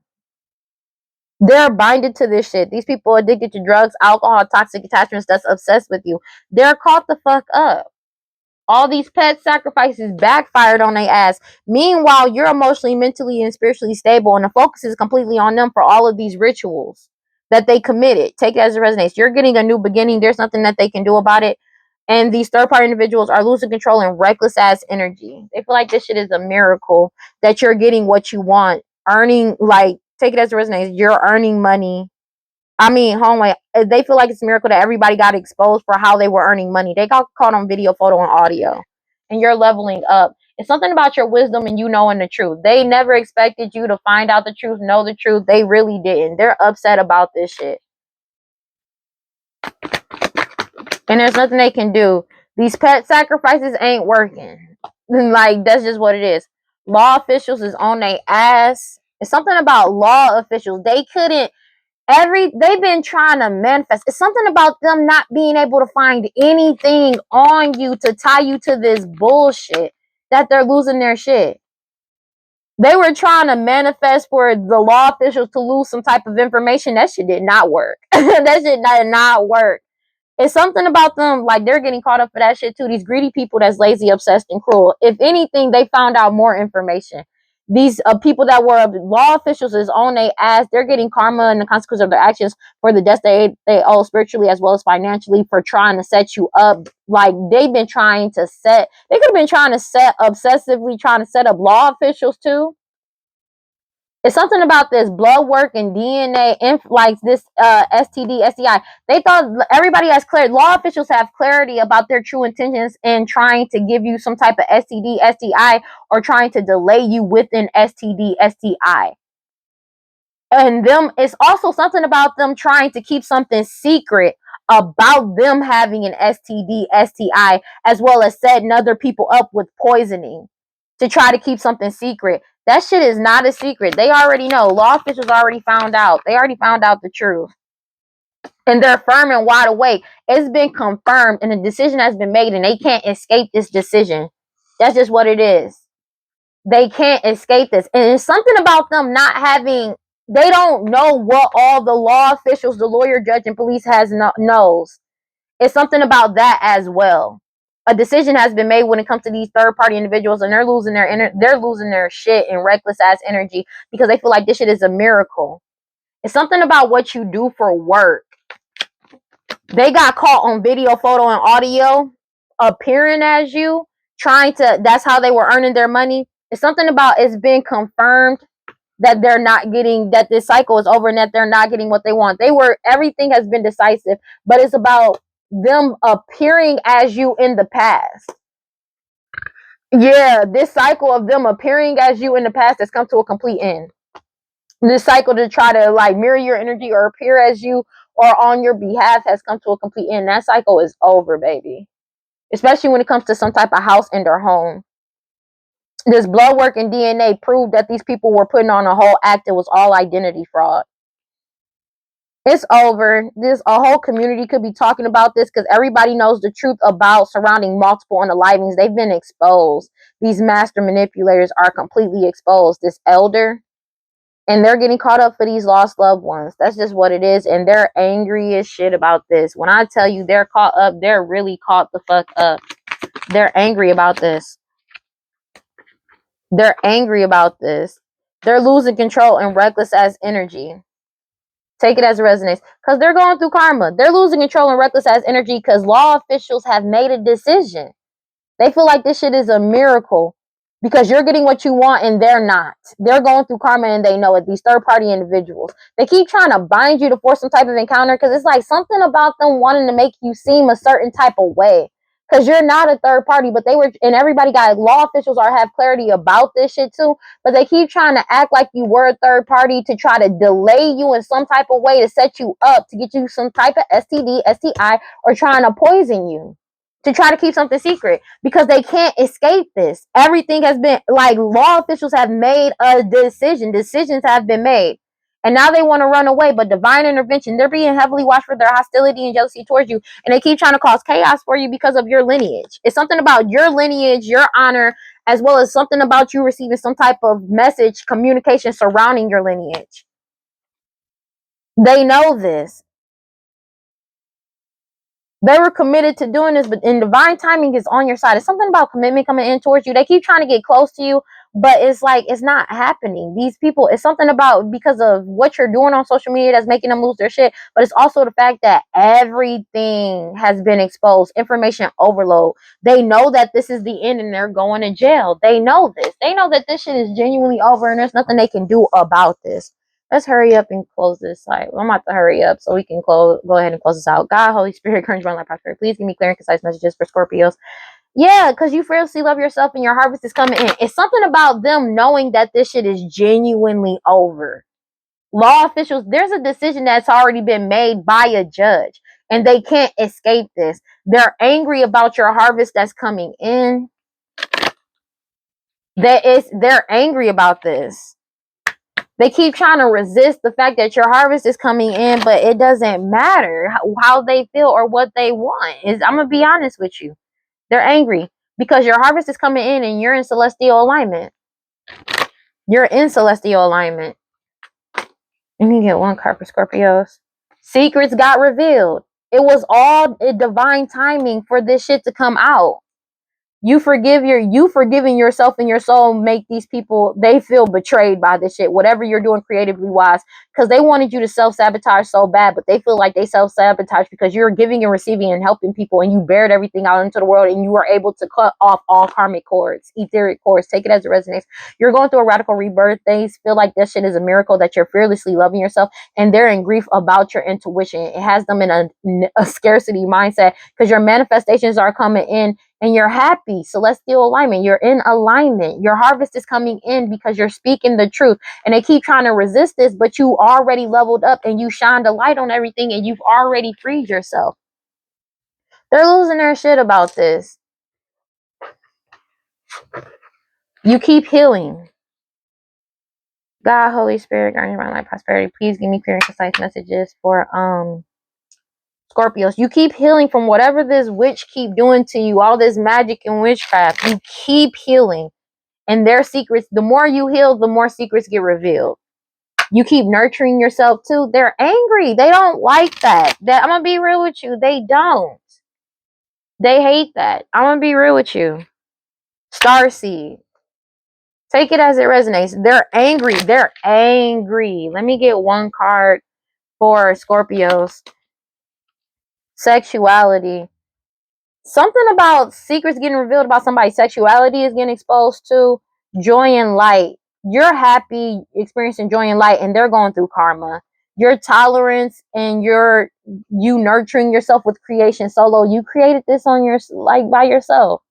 They're binded to this shit. These people are addicted to drugs, alcohol, toxic attachments that's obsessed with you. They're caught the fuck up. All these pet sacrifices backfired on their ass. Meanwhile, you're emotionally, mentally, and spiritually stable, and the focus is completely on them for all of these rituals that they committed. Take it as a resonance. You're getting a new beginning. There's nothing that they can do about it. And these third-party individuals are losing control and reckless ass energy. They feel like this shit is a miracle that you're getting what you want. Earning, like, take it as a resonance. You're earning money. I mean, homeway, they feel like it's a miracle that everybody got exposed for how they were earning money. They got caught on video, photo, and audio. And you're leveling up. It's something about your wisdom and you knowing the truth. They never expected you to find out the truth, know the truth. They really didn't. They're upset about this shit. And there's nothing they can do. These pet sacrifices ain't working. Like, that's just what it is. Law officials is on their ass. It's something about law officials. They couldn't. They've been trying to manifest. It's something about them not being able to find anything on you to tie you to this bullshit that they're losing their shit. They were trying to manifest for the law officials to lose some type of information. That shit did not work. That shit did not work. It's something about them, like, they're getting caught up for that shit too. These greedy people that's lazy, obsessed, and cruel. If anything, they found out more information. These people that were law officials is on their ass. They're getting karma and the consequence of their actions for the debts they owe spiritually as well as financially for trying to set you up. Like, they've been trying to set, they could have been trying to obsessively trying to set up law officials too. It's something about this blood work and DNA, like this STD, STI. They thought everybody has clarity. Law officials have clarity about their true intentions in trying to give you some type of STD, STI, or trying to delay you with an STD, STI. And it's also something about them trying to keep something secret about them having an STD, STI, as well as setting other people up with poisoning to try to keep something secret. That shit is not a secret. They already know. Law officials already found out. They already found out the truth. And they're firm and wide awake. It's been confirmed and a decision has been made and they can't escape this decision. That's just what it is. They can't escape this. And it's something about them not having, they don't know what all the law officials, the lawyer, judge, and police knows. It's something about that as well. A decision has been made when it comes to these third-party individuals, and they're losing their shit and reckless ass energy because they feel like this shit is a miracle. It's something about what you do for work. They got caught on video, photo, and audio, appearing as you, that's how they were earning their money. It's something about it's been confirmed that they're not getting, that this cycle is over and that they're not getting what they want. Everything has been decisive, but it's about them appearing as you in the past. Yeah, this cycle of them appearing as you in the past has come to a complete end. This cycle to try to like mirror your energy or appear as you or on your behalf has come to a complete end. That cycle is over, baby. Especially when it comes to some type of house and or home. This blood work and DNA proved that these people were putting on a whole act. It was all identity fraud. It's over. A whole community could be talking about this because everybody knows the truth about surrounding multiple unalivings. They've been exposed. These master manipulators are completely exposed. This elder, and they're getting caught up for these lost loved ones. That's just what it is. And they're angry as shit about this. When I tell you they're caught up, they're really caught the fuck up. They're angry about this. They're angry about this. They're losing control and reckless as energy. Take it as it resonates. Because they're going through karma. They're losing control and reckless as energy because law officials have made a decision. They feel like this shit is a miracle because you're getting what you want and they're not. They're going through karma and they know it. These third-party individuals. They keep trying to bind you to force some type of encounter because it's like something about them wanting to make you seem a certain type of way. Because you're not a third party, but they were, and everybody got law officials have clarity about this shit too, but they keep trying to act like you were a third party to try to delay you in some type of way to set you up to get you some type of STD, STI, or trying to poison you to try to keep something secret because they can't escape this. Everything has been like law officials have made a decision. Decisions have been made. And now they want to run away, but divine intervention, they're being heavily watched for their hostility and jealousy towards you. And they keep trying to cause chaos for you because of your lineage. It's something about your lineage, your honor, as well as something about you receiving some type of message, communication surrounding your lineage. They know this. They were committed to doing this, but in divine timing is on your side. It's something about commitment coming in towards you. They keep trying to get close to you, but it's like it's not happening. These people, it's something about because of what you're doing on social media that's making them lose their shit. But it's also the fact that everything has been exposed. Information overload. They know that this is the end and they're going to jail. They know this. They know that this shit is genuinely over and there's nothing they can do about this. Let's hurry up and close this site. I'm about to hurry up so we can go ahead and close this out. God, Holy Spirit, courage, life, prosperity. Please give me clear and concise messages for Scorpios. Yeah, because you fearlessly love yourself and your harvest is coming in. It's something about them knowing that this shit is genuinely over. Law officials, there's a decision that's already been made by a judge and they can't escape this. They're angry about your harvest that's coming in. They're angry about this. They keep trying to resist the fact that your harvest is coming in, but it doesn't matter how they feel or what they want. I'm going to be honest with you. They're angry because your harvest is coming in and you're in celestial alignment. You're in celestial alignment. You can get one card for Scorpios. Secrets got revealed. It was all divine timing for this shit to come out. You forgiving yourself and your soul make these people, they feel betrayed by this shit, whatever you're doing creatively wise, because they wanted you to self-sabotage so bad, but they feel like they self-sabotage because you're giving and receiving and helping people and you bared everything out into the world and you were able to cut off all karmic cords, etheric cords. Take it as it resonates. You're going through a radical rebirth. They feel like this shit is a miracle that you're fearlessly loving yourself and they're in grief about your intuition. It has them in a scarcity mindset because your manifestations are coming in and you're happy. Celestial alignment. You're in alignment. Your harvest is coming in because you're speaking the truth. And they keep trying to resist this, but you already leveled up and you shined a light on everything and you've already freed yourself. They're losing their shit about this. You keep healing. God, Holy Spirit, guardian divine life, prosperity. Please give me clear and concise messages for Scorpios. You keep healing from whatever this witch keep doing to you, all this magic and witchcraft. You keep healing. And their secrets, the more you heal, the more secrets get revealed. You keep nurturing yourself too. They're angry. They don't like that. I'm going to be real with you. They don't. They hate that. I'm going to be real with you. Starseed. Take it as it resonates. They're angry. They're angry. Let me get one card for Scorpios. Sexuality. Something about secrets getting revealed about somebody's sexuality is getting exposed to. Joy and light. You're happy experiencing joy and light and they're going through karma. Your tolerance and your you nurturing yourself with creation solo. You created this on your, like, by yourself.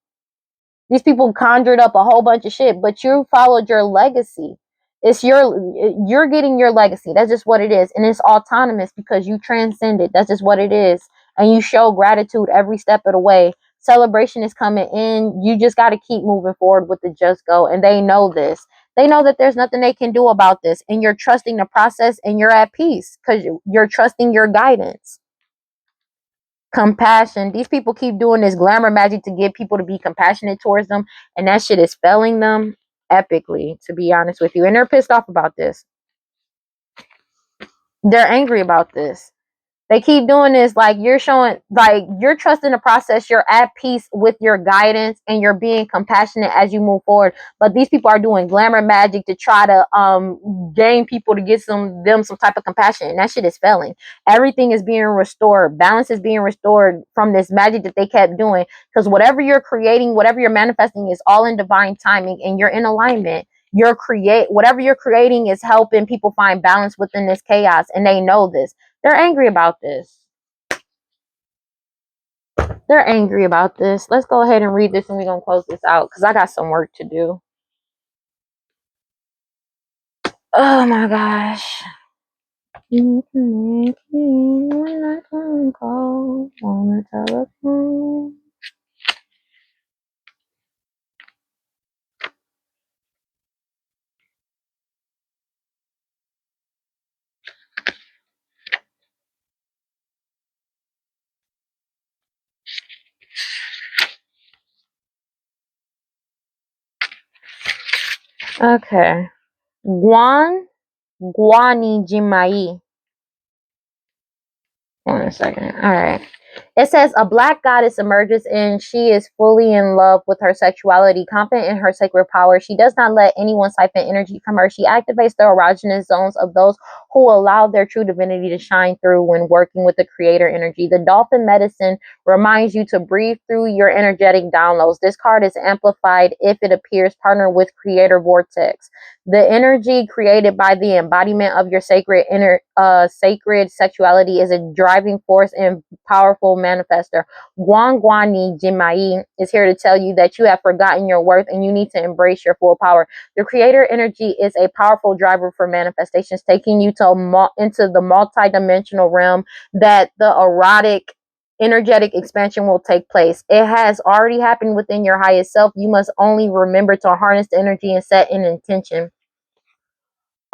These people conjured up a whole bunch of shit, but you followed your legacy. You're getting your legacy. That's just what it is. And it's autonomous because you transcended. That's just what it is. And you show gratitude every step of the way. Celebration is coming in. You just got to keep moving forward with the just go. And they know this. They know that there's nothing they can do about this. And you're trusting the process and you're at peace because you're trusting your guidance. Compassion. These people keep doing this glamour magic to get people to be compassionate towards them, and that shit is failing them epically, to be honest with you. And they're pissed off about this. They're angry about this. They keep doing this, like, you're showing, like, you're trusting the process, you're at peace with your guidance, and you're being compassionate as you move forward. But these people are doing glamour magic to try to gain people to get some type of compassion, and that shit is failing. Everything is being restored. Balance is being restored from this magic that they kept doing. Because whatever you're creating, whatever you're manifesting is all in divine timing, and you're in alignment. Whatever you're creating is helping people find balance within this chaos, and they know this. They're angry about this. They're angry about this. Let's go ahead and read this and we're going to close this out because I got some work to do. Oh my gosh. You can make me when I can call on the telephone. Okay. Guani Jimai. Hold on a second. All right. It says a black goddess emerges and she is fully in love with her sexuality, confident in her sacred power. She does not let anyone siphon energy from her. She activates the erogenous zones of those who allow their true divinity to shine through when working with the creator energy. The dolphin medicine reminds you to breathe through your energetic downloads. This card is amplified if it appears partnered with creator vortex. The energy created by the embodiment of your sacred sexuality is a driving force and powerful manifester. Guangguani Jimai is here to tell you that you have forgotten your worth and you need to embrace your full power. The creator energy is a powerful driver for manifestations, taking you to into the multi-dimensional realm that the erotic energetic expansion will take place. It has already happened within your highest self. You must only remember to harness the energy and set an intention.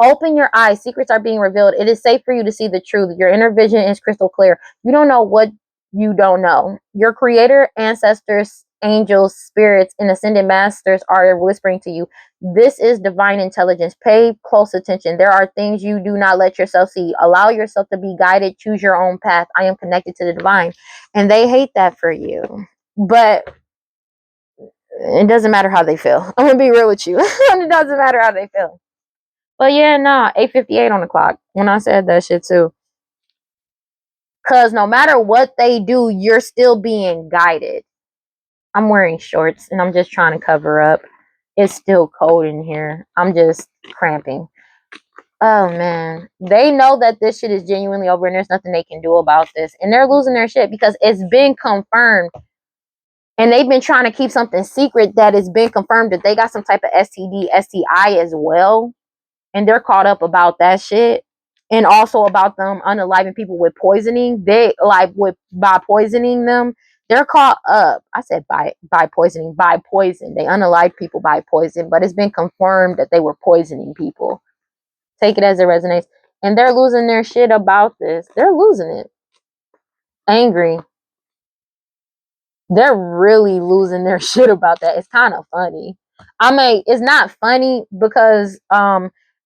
Open your eyes. Secrets are being revealed. It is safe for you to see the truth. Your inner vision is crystal clear. You don't know what you don't know. Your creator, ancestors, angels, spirits, and ascended masters are whispering to you. This is divine intelligence. Pay close attention. There are things you do not let yourself see. Allow yourself to be guided. Choose your own path. I am connected to the divine. And they hate that for you. But it doesn't matter how they feel. I'm going to be real with you. It doesn't matter how they feel. But yeah, nah, 8:58 on the clock when I said that shit too. Because no matter what they do, you're still being guided. I'm wearing shorts and I'm just trying to cover up. It's still cold in here. I'm just cramping. Oh man. They know that this shit is genuinely over and there's nothing they can do about this. And they're losing their shit because it's been confirmed. And they've been trying to keep something secret that has been confirmed that they got some type of STD, STI as well. And they're caught up about that shit, and also about them unaliving people with poisoning. They like by poisoning them, they're caught up. I said by poisoning, by poison. They unalive people by poison, but it's been confirmed that they were poisoning people. Take it as it resonates, and they're losing their shit about this. They're losing it. Angry. They're really losing their shit about that. It's kind of funny. I mean, it's not funny because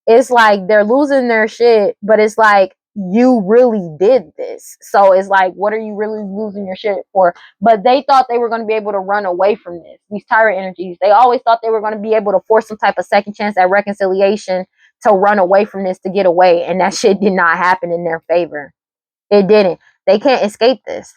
it's like they're losing their shit, but it's like you really did this. So it's like, what are you really losing your shit for? But they thought they were going to be able to run away from this. These tyrant energies, they always thought they were going to be able to force some type of second chance at reconciliation to run away from this, to get away. And that shit did not happen in their favor. It didn't. They can't escape this.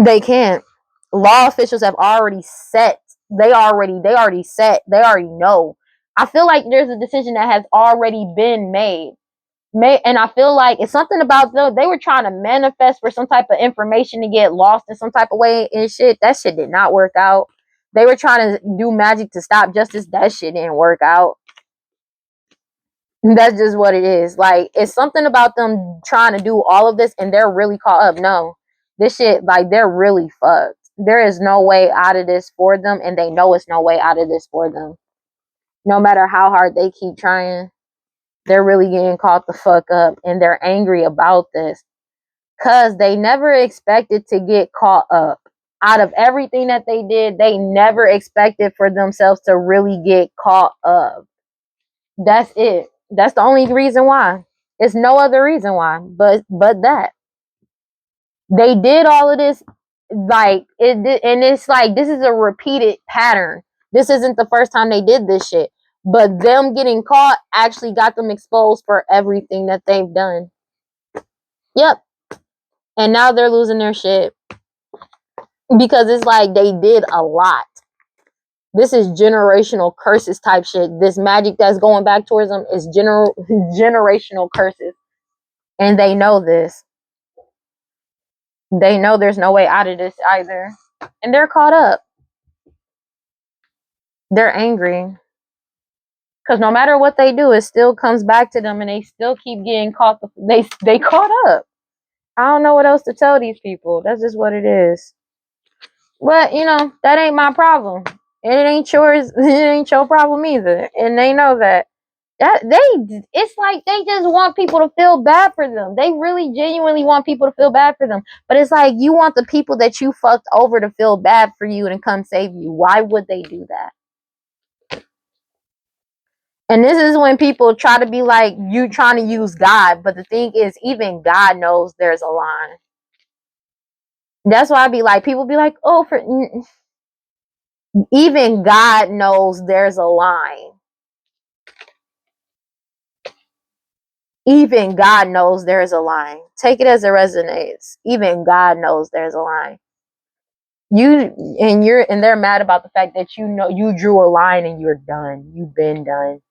They can't. Law officials have already set. They already set. They already know. I feel like there's a decision that has already been made. And I feel like it's something about them. They were trying to manifest for some type of information to get lost in some type of way and shit. That shit did not work out. They were trying to do magic to stop justice. That shit didn't work out. That's just what it is. Like, it's something about them trying to do all of this and they're really caught up. No, this shit, like, they're really fucked. There is no way out of this for them, and they know it's no way out of this for them. No matter how hard they keep trying, they're really getting caught the fuck up, and they're angry about this because they never expected to get caught up. Out of everything that they did, they never expected for themselves to really get caught up. That's it. That's the only reason why. It's no other reason why, but that they did all of this, like it, and it's like this is a repeated pattern. This isn't the first time they did this shit, but them getting caught actually got them exposed for everything that they've done. Yep, and now they're losing their shit because it's like they did a lot. This is generational curses type shit. This magic that's going back towards them is generational curses. And they know this. They know there's no way out of this either. And they're caught up. They're angry. Because no matter what they do, it still comes back to them and they still keep getting caught. They caught up. I don't know what else to tell these people. That's just what it is. But, you know, that ain't my problem. And it ain't yours. It ain't your problem either. And they know that. It's like they just want people to feel bad for them. They really genuinely want people to feel bad for them. But it's like you want the people that you fucked over to feel bad for you and come save you. Why would they do that? And this is when people try to be like you trying to use God. But the thing is, even God knows there's a line. That's why I be like, people be like, oh, even God knows there's a line. Even God knows there's a line. Take it as it resonates. Even God knows there's a line. They're mad about the fact that you know you drew a line and you're done. You've been done.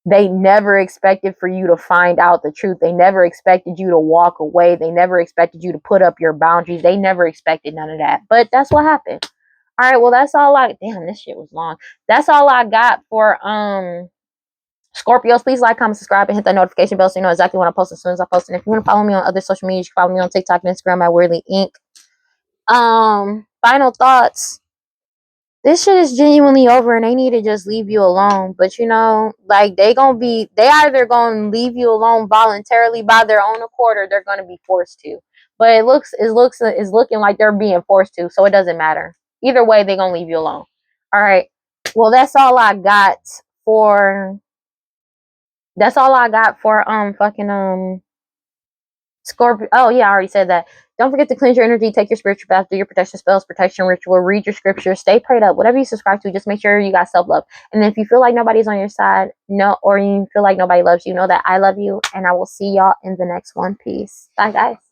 They never expected for you to find out the truth. They never expected you to walk away. They never expected you to put up your boundaries. They never expected none of that. But that's what happened. All right, well, that's all damn, this shit was long. That's all I got for Scorpios. Please like, comment, subscribe, and hit that notification bell so you know exactly when I post as soon as I post. And if you want to follow me on other social media, you can follow me on TikTok and Instagram at WeirdLee Inc. Final thoughts. This shit is genuinely over and they need to just leave you alone. But you know, like they either gonna leave you alone voluntarily by their own accord or they're gonna be forced to. But it's looking like they're being forced to, so it doesn't matter. Either way, they're gonna leave you alone. All right. Well, that's all I got for fucking Scorpio. Oh yeah, I already said that. Don't forget to cleanse your energy, take your spiritual bath, do your protection spells, protection ritual, read your scripture, stay prayed up. Whatever you subscribe to, just make sure you got self-love. And if you feel like nobody's on your side, or you feel like nobody loves you, know that I love you, and I will see y'all in the next one. Peace. Bye, guys.